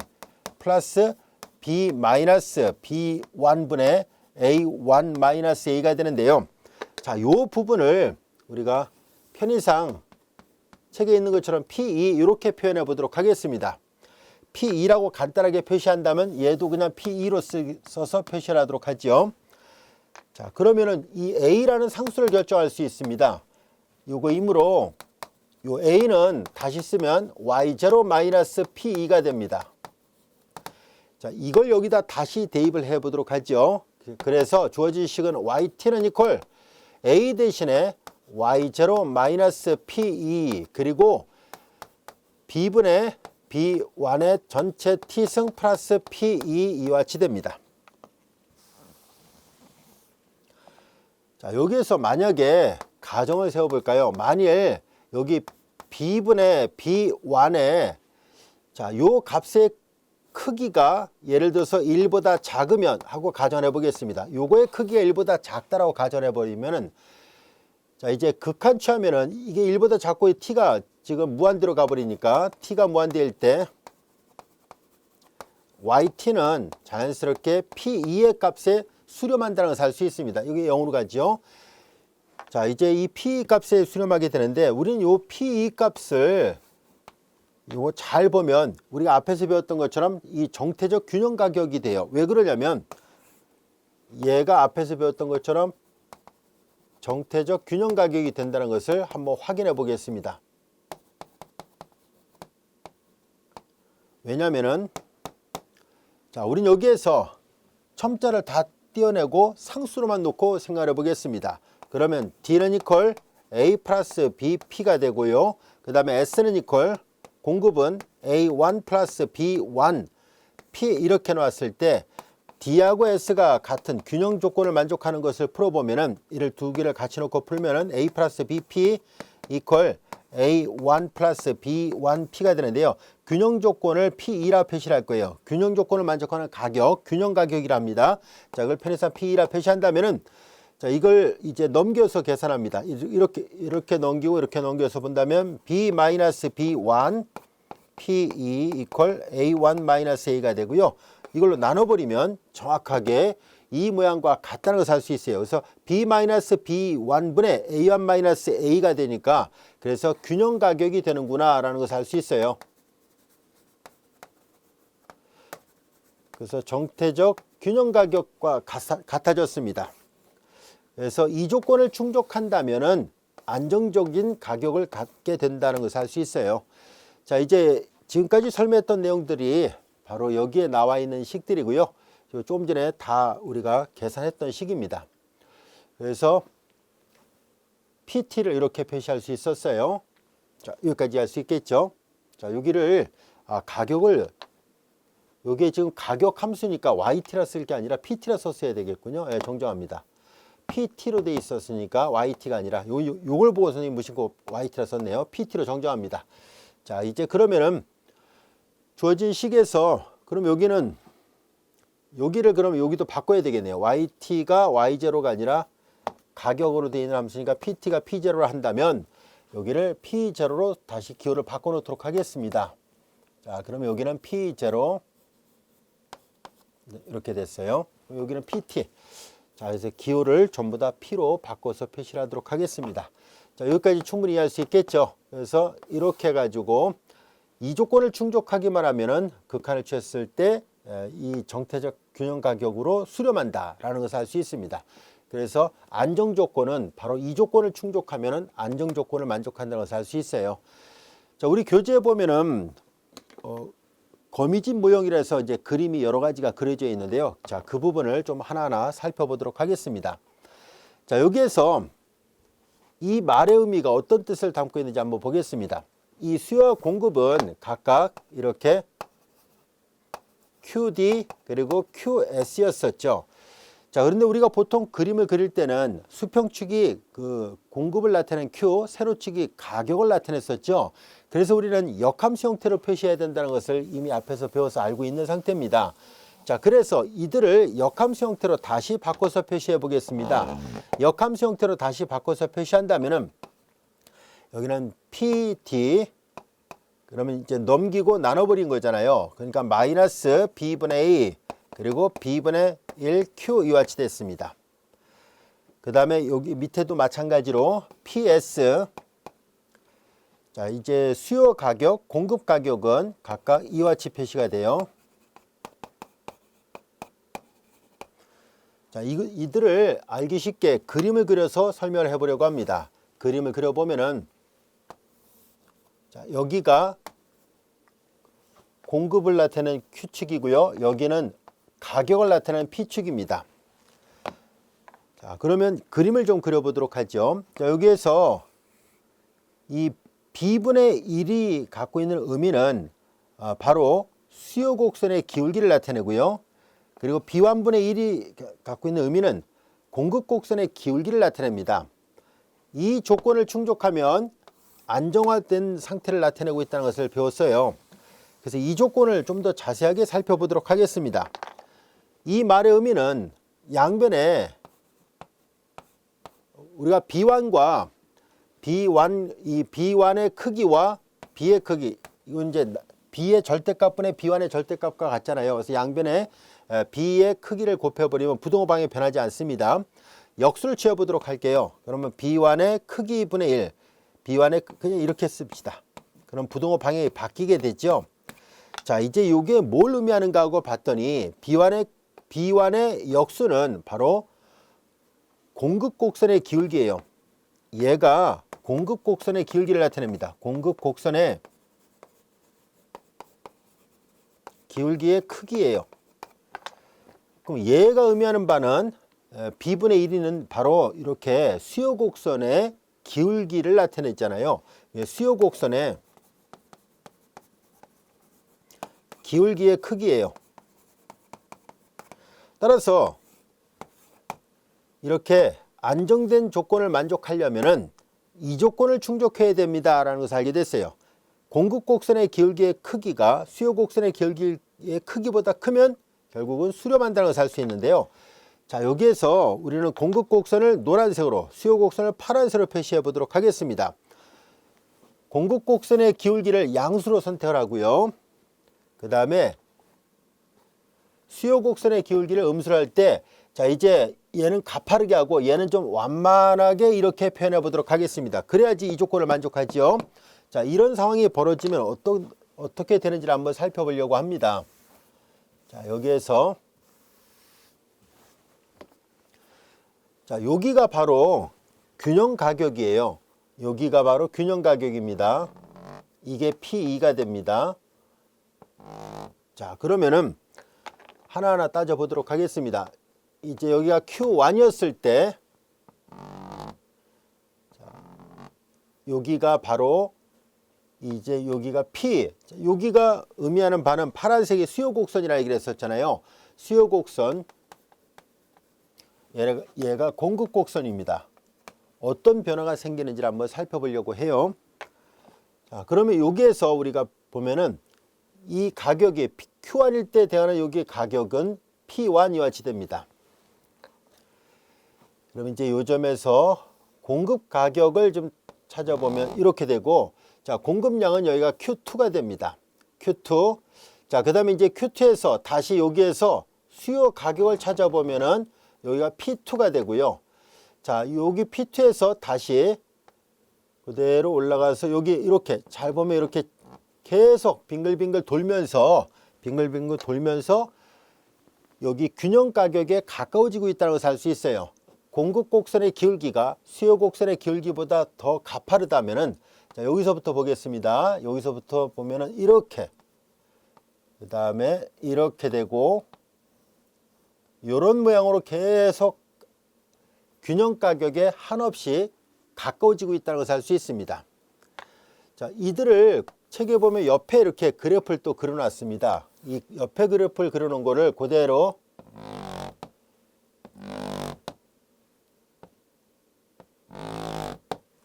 플러스 b 마이너스 b1분의 a1 마이너스 a가 되는데요. 자, 요 부분을 우리가 편의상 책에 있는 것처럼 P2 이렇게 표현해 보도록 하겠습니다. P2라고 간단하게 표시한다면 얘도 그냥 P2로 써서 표시를 하도록 하죠. 자, 그러면은 이 A라는 상수를 결정할 수 있습니다. 요거이므로 요 A는 다시 쓰면 Y0 마이너스 P2가 됩니다. 자, 이걸 여기다 다시 대입을 해 보도록 하죠. 그래서 주어진 식은 YT는 이퀄 A 대신에 Y0 마이너스 P2 그리고 B분의 B1의 전체 T승 플러스 P2 이와 같이 됩니다. 자, 여기에서 만약에 가정을 세워볼까요? 만일 여기 B분의 B1의 자, 요 값의 크기가 예를 들어서 1보다 작으면 하고 가정해 보겠습니다. 요거의 크기가 1보다 작다라고 가정해 버리면은 자, 이제 극한 취하면은 이게 1보다 작고 t가 지금 무한대로 가버리니까 t가 무한대일 때 yt는 자연스럽게 p2의 값에 수렴한다는 것을 알 수 있습니다. 이게 0으로 가죠. 자, 이제 이 p 값에 수렴하게 되는데 우리는 요 p2 값을 요거 잘 보면 우리가 앞에서 배웠던 것처럼 이 정태적 균형 가격이 돼요. 왜 그러냐면 얘가 앞에서 배웠던 것처럼 정태적 균형 가격이 된다는 것을 한번 확인해 보겠습니다. 왜냐면은 자, 우린 여기에서 첨자를 다 떼어내고 상수로만 놓고 생각해 보겠습니다. 그러면 D는 이퀄 A 플러스 BP가 되고요. 그 다음에 S는 이퀄 공급은 A1 플러스 B1 P 이렇게 놓았을 때 D하고 S가 같은 균형 조건을 만족하는 것을 풀어보면은 이를 두 개를 같이 놓고 풀면은 A 플러스 BP 이퀄 A1 플러스 B1P가 되는데요. 균형 조건을 P2라 표시를 할 거예요. 균형 조건을 만족하는 가격, 균형 가격이랍니다. 자, 그걸 편의상 P2라 표시한다면은 자, 이걸 이제 넘겨서 계산합니다. 이렇게 넘기고 이렇게 넘겨서 본다면 B-B1 P2 equal A1-A가 되고요. 이걸로 나눠버리면 정확하게 이 모양과 같다는 것을 알 수 있어요. 그래서 B-B1분의 A1-A가 되니까 그래서 균형 가격이 되는구나 라는 것을 알 수 있어요. 그래서 정태적 균형 가격과 같아졌습니다. 그래서 이 조건을 충족한다면은 안정적인 가격을 갖게 된다는 것을 알 수 있어요. 자, 이제 지금까지 설명했던 내용들이 바로 여기에 나와 있는 식들이고요. 조금 전에 다 우리가 계산했던 식입니다. 그래서 PT를 이렇게 표시할 수 있었어요. 자, 여기까지 할 수 있겠죠. 자, 여기를 가격을 여기에 지금 가격 함수니까 YT라 쓸 게 아니라 PT라 썼어야 되겠군요. 예, 정정합니다. PT로 돼 있었으니까 YT가 아니라 요걸 보고 선생님 무심코 YT라 썼네요. PT로 정정합니다. 자, 이제 그러면은 주어진 식에서 그럼 여기를 그럼 여기도 바꿔야 되겠네요. YT가 Y0가 아니라 가격으로 되어 있는 함수니까 PT가 P0로 한다면 여기를 P0로 다시 기호를 바꿔 놓도록 하겠습니다. 자, 그러면 여기는 P0 이렇게 됐어요. 여기는 PT. 자, 그래서 기호를 전부 다 P로 바꿔서 표시를 하도록 하겠습니다. 자, 여기까지 충분히 이해할 수 있겠죠. 그래서 이렇게 해가지고 이 조건을 충족하기만 하면은 극한을 취했을 때 이 정태적 균형 가격으로 수렴한다라는 것을 알 수 있습니다. 그래서 안정 조건은 바로 이 조건을 충족하면은 안정 조건을 만족한다는 것을 알 수 있어요. 자, 우리 교재에 보면은 거미집 모형이라서 이제 그림이 여러 가지가 그려져 있는데요. 자, 그 부분을 좀 하나하나 살펴보도록 하겠습니다. 자, 여기에서 이 말의 의미가 어떤 뜻을 담고 있는지 한번 보겠습니다. 이 수요와 공급은 각각 이렇게 QD 그리고 QS였었죠. 자, 그런데 우리가 보통 그림을 그릴 때는 수평축이 그 공급을 나타내는 Q, 세로축이 가격을 나타냈었죠. 그래서 우리는 역함수 형태로 표시해야 된다는 것을 이미 앞에서 배워서 알고 있는 상태입니다. 자, 그래서 이들을 역함수 형태로 다시 바꿔서 표시해 보겠습니다. 역함수 형태로 다시 바꿔서 표시한다면은 여기는 PT 그러면 이제 넘기고 나눠버린 거잖아요. 그러니까 마이너스 B분의 A 그리고 B분의 1Q 이와 같이 됐습니다. 그 다음에 여기 밑에도 마찬가지로 PS. 자, 이제 수요 가격, 공급 가격은 각각 이와 같이 표시가 돼요. 자, 이들을 알기 쉽게 그림을 그려서 설명을 해보려고 합니다. 그림을 그려보면은 자, 여기가 공급을 나타내는 Q축이고요. 여기는 가격을 나타내는 P축입니다. 자, 그러면 그림을 좀 그려보도록 하죠. 자, 여기에서 이 B분의 1이 갖고 있는 의미는 바로 수요 곡선의 기울기를 나타내고요. 그리고 B1분의 1이 갖고 있는 의미는 공급 곡선의 기울기를 나타냅니다. 이 조건을 충족하면 안정화된 상태를 나타내고 있다는 것을 배웠어요. 그래서 이 조건을 좀 더 자세하게 살펴보도록 하겠습니다. 이 말의 의미는 양변에 우리가 B1과 B1, 이 B1의 크기와 B의 크기, 이건 이제 B의 절대값분의 B1의 절대값과 같잖아요. 그래서 양변에 B의 크기를 곱해버리면 부등호 방향이 변하지 않습니다. 역수를 취해보도록 할게요. 그러면 B1의 크기 분의 1, B1의 그냥 이렇게 씁시다. 그럼 부등호 방향이 바뀌게 되죠. 자, 이제 이게 뭘 의미하는가 하고 봤더니 B1의 역수는 바로 공급 곡선의 기울기예요. 얘가 공급 곡선의 기울기를 나타냅니다. 공급 곡선의 기울기의 크기예요. 그럼 얘가 의미하는 바는 B분의 1은 바로 이렇게 수요 곡선의 기울기를 나타냈잖아요. 수요 곡선의 기울기의 크기예요. 따라서 이렇게 안정된 조건을 만족하려면은 이 조건을 충족해야 됩니다라는 것을 알게 됐어요. 공급 곡선의 기울기의 크기가 수요 곡선의 기울기의 크기보다 크면 결국은 수렴한다는 것을 알 수 있는데요. 자, 여기에서 우리는 공급 곡선을 노란색으로, 수요 곡선을 파란색으로 표시해 보도록 하겠습니다. 공급 곡선의 기울기를 양수로 선택을 하고요. 그 다음에 수요 곡선의 기울기를 음수로 할 때, 자, 이제 얘는 가파르게 하고 얘는 좀 완만하게 이렇게 표현해 보도록 하겠습니다. 그래야지 이 조건을 만족하죠. 자, 이런 상황이 벌어지면 어떻게 되는지를 한번 살펴보려고 합니다. 자, 여기에서 자, 여기가 바로 균형 가격이에요. 여기가 바로 균형 가격입니다. 이게 P2가 됩니다. 자, 그러면은 하나하나 따져 보도록 하겠습니다. 이제 여기가 Q1이었을 때, 자, 여기가 바로 이제 여기가 P, 여기가 의미하는 바는 파란색이 수요 곡선이라 얘기를 했었잖아요. 수요 곡선, 얘가 공급 곡선입니다. 어떤 변화가 생기는지를 한번 살펴보려고 해요. 자, 그러면 여기에서 우리가 보면은 이 가격이 Q1일 때 대하는 여기 가격은 P1 이와 같이 됩니다. 그러면 이제 요 점에서 공급 가격을 좀 찾아보면 이렇게 되고, 자, 공급량은 여기가 Q2가 됩니다. Q2. 자, 그 다음에 이제 Q2에서 다시 여기에서 수요 가격을 찾아보면은 여기가 P2가 되고요. 자, 여기 P2에서 다시 그대로 올라가서 여기 이렇게 잘 보면 이렇게 계속 빙글빙글 돌면서 여기 균형 가격에 가까워지고 있다는 것을 알 수 있어요. 공급 곡선의 기울기가 수요 곡선의 기울기보다 더 가파르다면은, 자, 여기서부터 보겠습니다. 여기서부터 보면은 이렇게, 그 다음에 이렇게 되고, 이런 모양으로 계속 균형 가격에 한없이 가까워지고 있다는 것을 알 수 있습니다. 자, 이들을 책에 보면 옆에 이렇게 그래프를 또 그려놨습니다. 이 옆에 그래프를 그려놓은 거를 그대로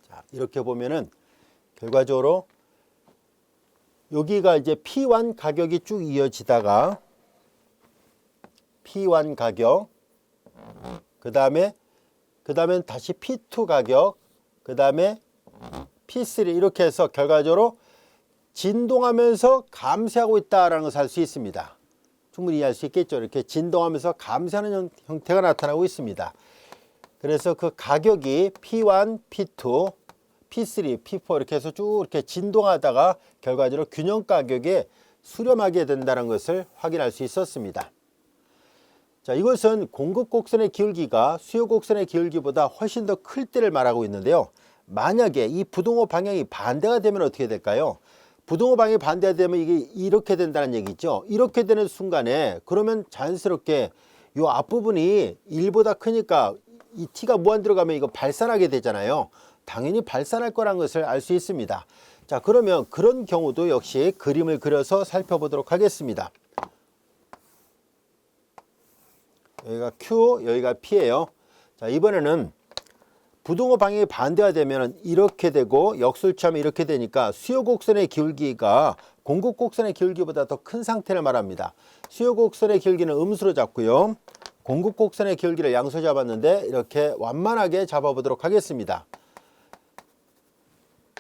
자, 이렇게 보면은 결과적으로 여기가 이제 P1 가격이 쭉 이어지다가 P1 가격, 그 다음에 다시 P2 가격, 그 다음에 P3 이렇게 해서 결과적으로 진동하면서 감쇄하고 있다는 것을 알 수 있습니다. 충분히 이해할 수 있겠죠. 이렇게 진동하면서 감쇄하는 형태가 나타나고 있습니다. 그래서 그 가격이 P1, P2, P3, P4 이렇게 해서 쭉 이렇게 진동하다가 결과적으로 균형 가격에 수렴하게 된다는 것을 확인할 수 있었습니다. 자, 이것은 공급 곡선의 기울기가 수요 곡선의 기울기보다 훨씬 더 클 때를 말하고 있는데요. 만약에 이 부동호 방향이 반대가 되면 어떻게 될까요? 부동호 방향이 반대가 되면 이게 이렇게 된다는 얘기죠. 이렇게 되는 순간에 그러면 자연스럽게 이 앞부분이 1보다 크니까 이 t가 무한 들어가면 이거 발산하게 되잖아요. 당연히 발산할 거란 것을 알 수 있습니다. 자, 그러면 그런 경우도 역시 그림을 그려서 살펴보도록 하겠습니다. 여기가 Q, 여기가 P예요. 자, 이번에는 부동호 방향이 반대가 되면 이렇게 되고 역술처럼 이렇게 되니까 수요 곡선의 기울기가 공급 곡선의 기울기보다 더 큰 상태를 말합니다. 수요 곡선의 기울기는 음수로 잡고요. 공급 곡선의 기울기를 양수로 잡았는데 이렇게 완만하게 잡아보도록 하겠습니다.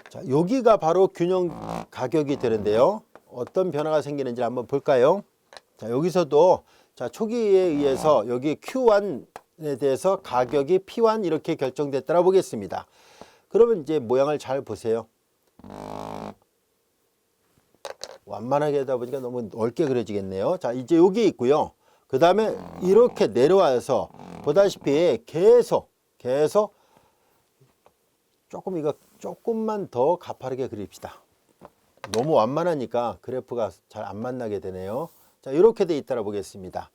자, 여기가 바로 균형 가격이 되는데요. 어떤 변화가 생기는지 한번 볼까요? 자, 여기서도 자, 초기에 의해서 여기 Q1에 대해서 가격이 P1 이렇게 결정됐다고 보겠습니다. 그러면 이제 모양을 잘 보세요. 완만하게 하다 보니까 너무 넓게 그려지겠네요. 자, 이제 여기 있고요. 그 다음에 이렇게 내려와서 보다시피 계속 조금만 더 가파르게 그립시다. 너무 완만하니까 그래프가 잘 안 만나게 되네요. 자, 이렇게 돼 있다고 보겠습니다.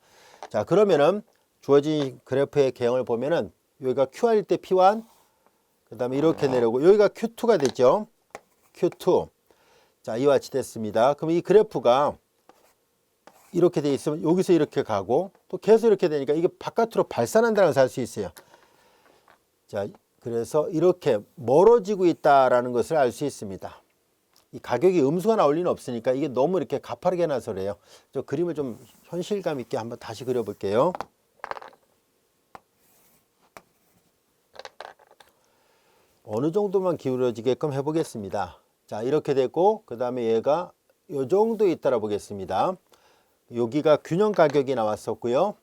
자, 그러면은 주어진 그래프의 개형을 보면은 여기가 Q1일 때 P1, 그 다음에 이렇게 내려오고 여기가 Q2가 됐죠. Q2. 자, 이와 같이 됐습니다. 그럼 이 그래프가 이렇게 돼 있으면 여기서 이렇게 가고 또 계속 이렇게 되니까 이게 바깥으로 발산한다는 것을 알 수 있어요. 자, 그래서 이렇게 멀어지고 있다라는 것을 알 수 있습니다. 이 가격이 음수가 나올 리는 없으니까 이게 너무 이렇게 가파르게 나서 그래요. 저 그림을 좀 현실감 있게 한번 다시 그려볼게요. 어느 정도만 기울어지게끔 해보겠습니다. 자, 이렇게 됐고, 그 다음에 얘가 요 정도 있다라 보겠습니다. 여기가 균형 가격이 나왔었고요.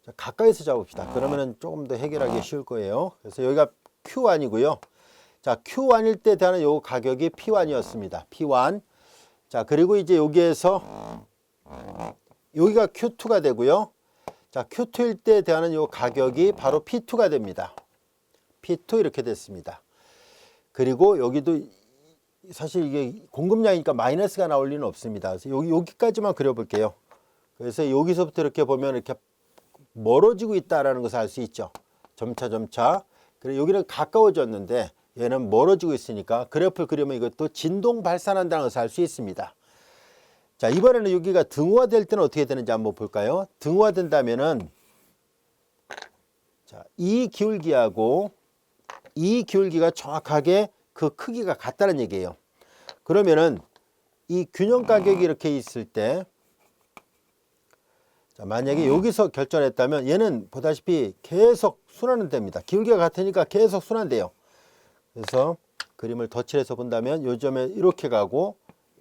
자, 가까이서 잡읍시다. 그러면은 조금 더 해결하기 쉬울 거예요. 그래서 여기가 Q1이고요. 자, Q1일 때 대하는 요 가격이 P1이었습니다. P1. 자, 그리고 이제 여기에서 여기가 Q2가 되고요. 자, Q2일 때 대하는 요 가격이 바로 P2가 됩니다. P2 이렇게 됐습니다. 그리고 여기도 사실 이게 공급량이니까 마이너스가 나올 리는 없습니다. 그래서 여기까지만 그려볼게요. 그래서 여기서부터 이렇게 보면 이렇게 멀어지고 있다라는 것을 알 수 있죠. 점차. 그리고 여기는 가까워졌는데 얘는 멀어지고 있으니까 그래프를 그리면 이것도 진동 발산한다는 것을 알 수 있습니다. 자, 이번에는 여기가 등호화될 때는 어떻게 되는지 한번 볼까요? 등호화된다면은 자, 이 기울기하고 이 기울기가 정확하게 그 크기가 같다는 얘기예요. 그러면은 이 균형 가격이 이렇게 있을 때 자, 만약에 여기서 결정했다면 얘는 보다시피 계속 순환은 됩니다. 기울기가 같으니까 계속 순환돼요. 그래서 그림을 덧칠해서 본다면 요 점에 이렇게 가고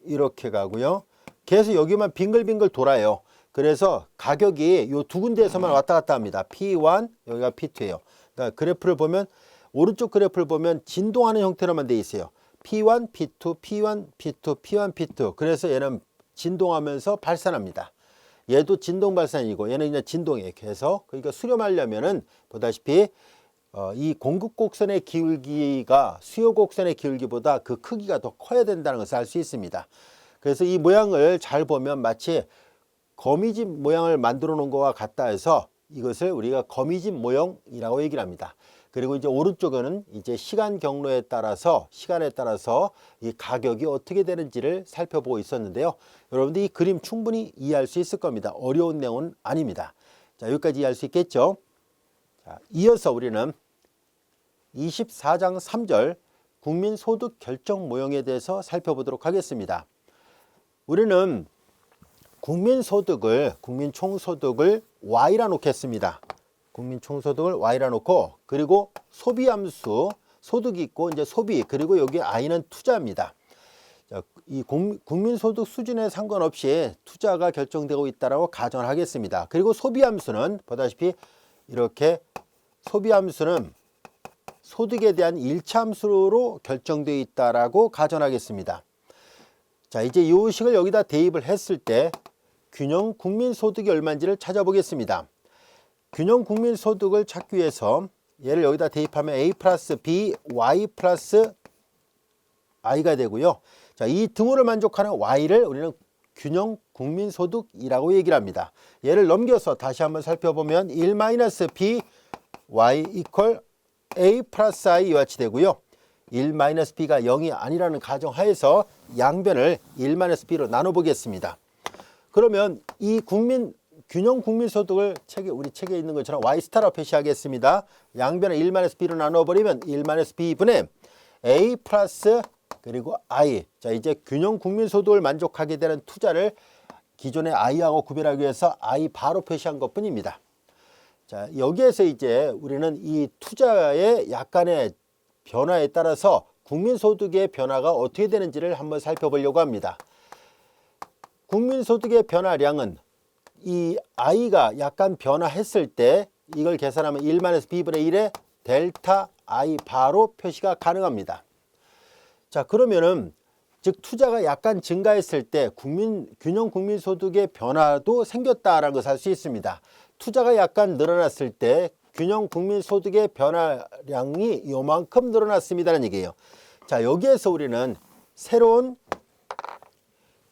이렇게 가고요. 계속 여기만 빙글빙글 돌아요. 그래서 가격이 요 두 군데에서만 왔다 갔다 합니다. P1, 여기가 P2예요. 그러니까 그래프를 보면 오른쪽 그래프를 보면 진동하는 형태로만 돼 있어요. P1, P2, P1, P2, P1, P2. 그래서 얘는 진동하면서 발산합니다. 얘도 진동 발산이고 얘는 그냥 진동이에요. 계속. 그러니까 수렴하려면은 보다시피 이 공급 곡선의 기울기가 수요 곡선의 기울기보다 그 크기가 더 커야 된다는 것을 알 수 있습니다. 그래서 이 모양을 잘 보면 마치 거미집 모양을 만들어 놓은 것과 같다 해서 이것을 우리가 거미집 모형이라고 얘기를 합니다. 그리고 이제 오른쪽에는 이제 시간에 따라서 이 가격이 어떻게 되는지를 살펴보고 있었는데요. 여러분들 이 그림 충분히 이해할 수 있을 겁니다. 어려운 내용은 아닙니다. 자, 여기까지 이해할 수 있겠죠? 자, 이어서 우리는 24장 3절 국민소득 결정 모형에 대해서 살펴보도록 하겠습니다. 우리는 국민총소득을 Y라 놓겠습니다. 국민총소득을 Y라 놓고 그리고 소비함수 소득이 있고 이제 소비 그리고 여기 I는 투자입니다. 자, 이 국민소득 수준에 상관없이 투자가 결정되고 있다라고 가정을 하겠습니다. 그리고 소비함수는 보다시피 이렇게 소비함수는 소득에 대한 일차함수로 결정되어 있다라고 가정하겠습니다. 자, 이제 이 식을 여기다 대입을 했을 때 균형 국민소득이 얼마인지를 찾아보겠습니다. 균형 국민소득을 찾기 위해서 얘를 여기다 대입하면 A 플러스 B, Y 플러스 I가 되고요. 자, 이 등호를 만족하는 Y를 우리는 균형 국민소득이라고 얘기를 합니다. 얘를 넘겨서 다시 한번 살펴보면 1-B Y 이퀄 A 플러스 I 이와 같이 되고요. 1-B가 0이 아니라는 가정하에서 양변을 1-B로 나눠보겠습니다. 그러면 이 균형 국민소득을 우리 책에 있는 것처럼 Y스타로 표시하겠습니다. 양변을 1-B로 나눠버리면 1-B분의 A 플러스 그리고 I. 자, 이제 균형 국민소득을 만족하게 되는 투자를 기존의 I하고 구별하기 위해서 I 바로 표시한 것 뿐입니다. 자, 여기에서 이제 우리는 이 투자의 약간의 변화에 따라서 국민소득의 변화가 어떻게 되는지를 한번 살펴보려고 합니다. 국민소득의 변화량은 이 I가 약간 변화했을 때 이걸 계산하면 1-B분의 1의 델타 I 바로 표시가 가능합니다. 자, 그러면은 즉 투자가 약간 증가했을 때 균형 국민소득의 변화도 생겼다라는 것을 알 수 있습니다. 투자가 약간 늘어났을 때 균형 국민소득의 변화량이 요만큼 늘어났습니다라는 얘기예요. 자, 여기에서 우리는 새로운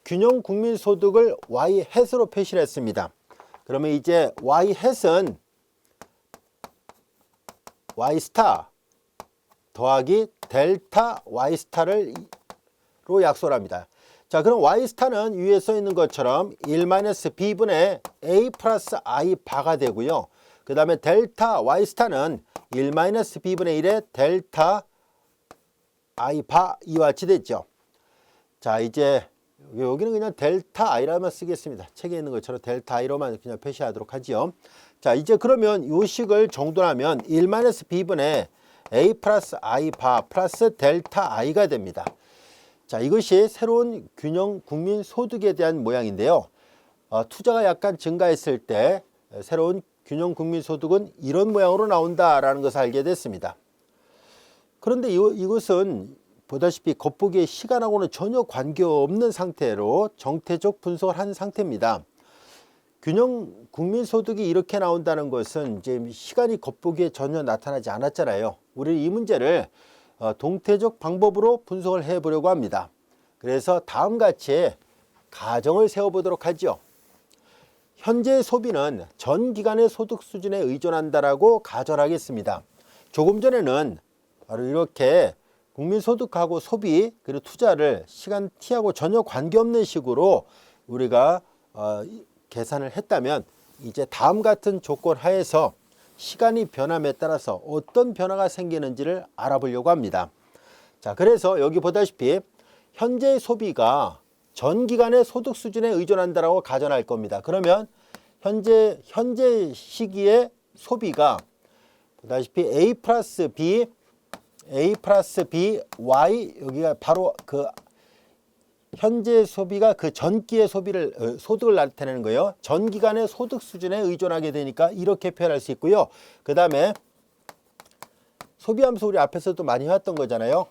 균형 국민소득을 Y-로 표시를 했습니다. 그러면 이제 Y-은 Y스타 더하기 델타 Y스타로 약속을 합니다. 자, 그럼 Y스타는 위에 써 있는 것처럼 1-B분의 A 플러스 I 바가 되고요. 그 다음에 델타 Y스타는 1-B분의 1의 델타 I 바 이와 같이 됐죠. 자, 이제 여기는 그냥 델타 I라만 쓰겠습니다. 책에 있는 것처럼 델타 I로만 그냥 표시하도록 하지요. 자, 이제 그러면 이 식을 정돈하면 1-B분의 A 플러스 I 바 플러스 델타 I가 됩니다. 자, 이것이 새로운 균형 국민 소득에 대한 모양인데요. 투자가 약간 증가했을 때 새로운 균형 국민 소득은 이런 모양으로 나온다라는 것을 알게 됐습니다. 그런데 이것은 보다시피 겉보기에 시간하고는 전혀 관계없는 상태로 정태적 분석을 한 상태입니다. 균형 국민 소득이 이렇게 나온다는 것은 이제 시간이 겉보기에 전혀 나타나지 않았잖아요. 우리 이 문제를 동태적 방법으로 분석을 해 보려고 합니다. 그래서 다음과 같이 가정을 세워보도록 하죠. 현재 소비는 전 기간의 소득 수준에 의존한다라고 가정하겠습니다. 조금 전에는 바로 이렇게 국민소득하고 소비 그리고 투자를 시간 T하고 전혀 관계없는 식으로 우리가 계산을 했다면 이제 다음 같은 조건 하에서 시간이 변함에 따라서 어떤 변화가 생기는지를 알아보려고 합니다. 자, 그래서 여기 보다시피 현재 소비가 전 기간의 소득 수준에 의존한다라고 가정할 겁니다. 그러면 현재 시기의 소비가 보다시피 A 플러스 B Y, 여기가 바로 그 현재 소비가 그 전기의 소득을 나타내는 거예요. 전 기간의 소득 수준에 의존하게 되니까 이렇게 표현할 수 있고요. 그 다음에 소비함수 우리 앞에서도 많이 해왔던 거잖아요.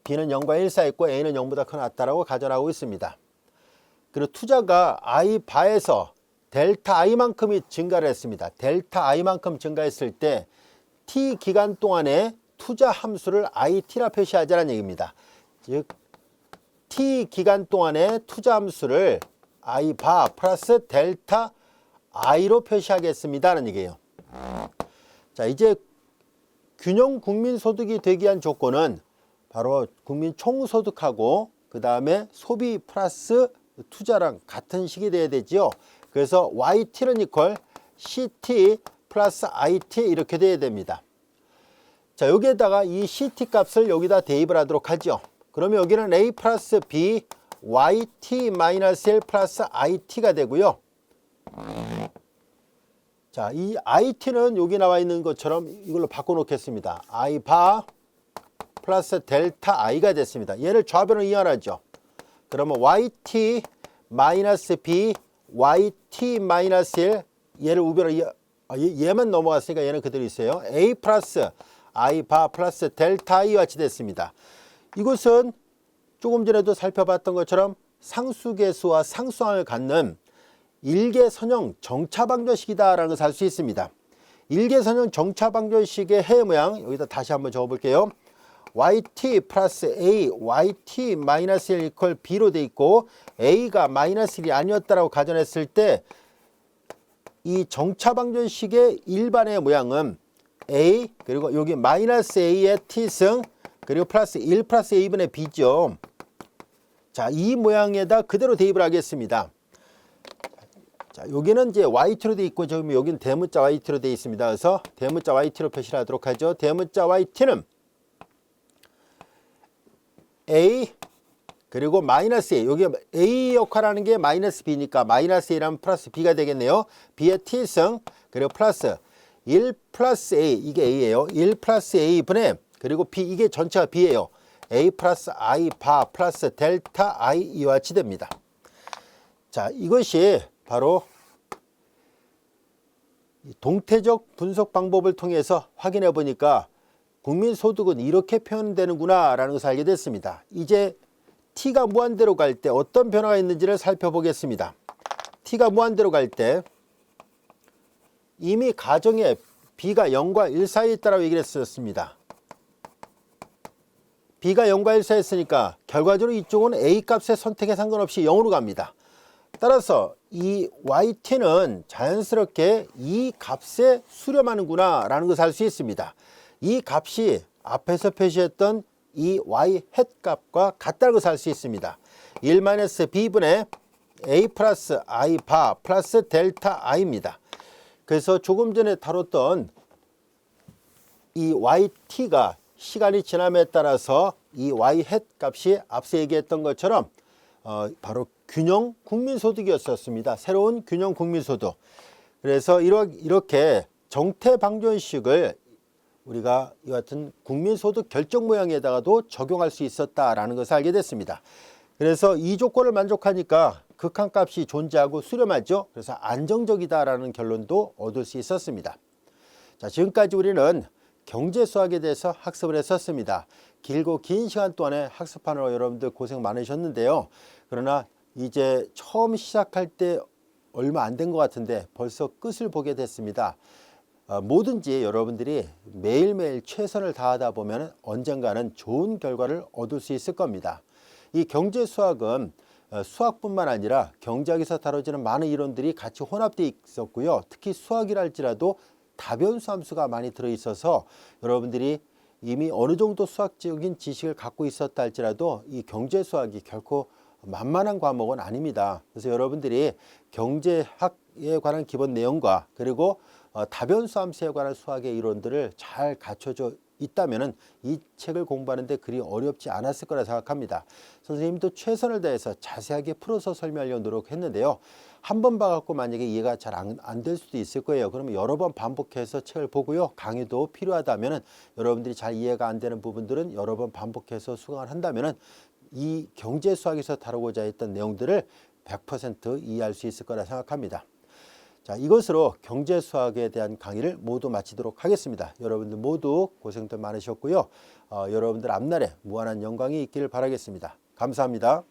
B는 0과 1 사이 있고 A는 0보다 큰 낫다라고 가정하고 있습니다. 그리고 투자가 I 바에서 델타 I만큼이 증가를 했습니다. 델타 I만큼 증가했을 때 T 기간 동안에 투자 함수를 IT라 표시하자는 얘기입니다. 즉 T 기간 동안의 투자 함수를 I 바 플러스 델타 I로 표시하겠습니다는 얘기예요. 자, 이제 균형 국민소득이 되기 위한 조건은 바로 국민 총소득하고 그 다음에 소비 플러스 투자랑 같은 식이 돼야 되죠. 그래서 YT는 이퀄 CT 플러스 IT 이렇게 돼야 됩니다. 자, 여기에다가 이 CT 값을 여기다 대입을 하도록 하죠. 그러면 여기는 A 플러스 B YT 마이너스 L 플러스 IT가 되고요. 자, 이 IT는 여기 나와 있는 것처럼 이걸로 바꿔 놓겠습니다. I 바 플러스 델타 I가 됐습니다. 얘를 좌변으로 이완하죠. 그러면 YT 마이너스 B YT 마이너스 L 얘를 우변으로 얘만 넘어갔으니까 얘는 그대로 있어요. A 플러스 I 바 플러스 델타 I와 같이 됐습니다. 이것은 조금 전에도 살펴봤던 것처럼 상수계수와 상수항을 갖는 일개선형 정차방정식이다라는 것을 알 수 있습니다. 일개선형 정차방정식의 해 모양 여기다 다시 한번 적어볼게요. YT 플러스 A, YT 마이너스 1 이퀄 B로 돼 있고 A가 마이너스 1이 아니었다라고 가정했을 때 이 정차방정식의 일반의 모양은 A 그리고 여기 마이너스 A의 T승 그리고 플러스 1 플러스 A분의 B죠. 자, 이 모양에다 그대로 대입을 하겠습니다. 자, 여기는 이제 YT로 돼 있고 지금 여기는 대문자 YT로 돼 있습니다. 그래서 대문자 YT로 표시를 하도록 하죠. 대문자 YT는 A 그리고 마이너스 A 여기 A 역할하는 게 마이너스 B니까 마이너스 A라면 플러스 B가 되겠네요. B의 T승 그리고 플러스 1 플러스 A 이게 A예요. 1 플러스 A분의 그리고 B 이게 전체가 B예요. A 플러스 I 바 플러스 델타 I 이와 같이 됩니다. 자, 이것이 바로 동태적 분석 방법을 통해서 확인해 보니까 국민소득은 이렇게 표현되는구나 라는 것을 알게 됐습니다. 이제 T가 무한대로 갈 때 어떤 변화가 있는지를 살펴보겠습니다. T가 무한대로 갈 때 이미 가정에 B가 0과 1 사이에 있다고 얘기를 했었습니다. B가 0과 1 사이에 있으니까 결과적으로 이쪽은 A 값의 선택에 상관없이 0으로 갑니다. 따라서 이 YT는 자연스럽게 이 값에 수렴하는구나 라는 것을 알 수 있습니다. 이 값이 앞에서 표시했던 이 Y 햇 값과 같다는 것을 알 수 있습니다. 1-B분의 A 플러스 I 바 플러스 델타 I입니다. 그래서 조금 전에 다뤘던 이 YT가 시간이 지남에 따라서 이 Y 햇 값이 앞서 얘기했던 것처럼 바로 균형 국민소득이었습니다. 새로운 균형 국민소득. 그래서 이렇게 정태방정식을 우리가 이와 같은 국민소득 결정 모형에다가도 적용할 수 있었다라는 것을 알게 됐습니다. 그래서 이 조건을 만족하니까 극한값이 존재하고 수렴하죠. 그래서 안정적이다라는 결론도 얻을 수 있었습니다. 자, 지금까지 우리는 경제수학에 대해서 학습을 했었습니다. 길고 긴 시간 동안에 학습하느라 여러분들 고생 많으셨는데요. 그러나 이제 처음 시작할 때 얼마 안 된 것 같은데 벌써 끝을 보게 됐습니다. 뭐든지 여러분들이 매일매일 최선을 다하다 보면 언젠가는 좋은 결과를 얻을 수 있을 겁니다. 이 경제수학은 수학뿐만 아니라 경제학에서 다뤄지는 많은 이론들이 같이 혼합되어 있었고요. 특히 수학이랄지라도 다변수 함수가 많이 들어있어서 여러분들이 이미 어느 정도 수학적인 지식을 갖고 있었다 할지라도 이 경제수학이 결코 만만한 과목은 아닙니다. 그래서 여러분들이 경제학에 관한 기본 내용과 그리고 다변수 함수에 관한 수학의 이론들을 잘 갖춰져 있다면 이 책을 공부하는데 그리 어렵지 않았을 거라 생각합니다. 선생님도 최선을 다해서 자세하게 풀어서 설명하려고 노력했는데요. 한 번 봐갖고 만약에 이해가 잘 안 될 수도 있을 거예요. 그러면 여러 번 반복해서 책을 보고요. 강의도 필요하다면 여러분들이 잘 이해가 안 되는 부분들은 여러 번 반복해서 수강을 한다면 이 경제수학에서 다루고자 했던 내용들을 100% 이해할 수 있을 거라 생각합니다. 자, 이것으로 경제수학에 대한 강의를 모두 마치도록 하겠습니다. 여러분들 모두 고생들 많으셨고요. 여러분들 앞날에 무한한 영광이 있기를 바라겠습니다. 감사합니다.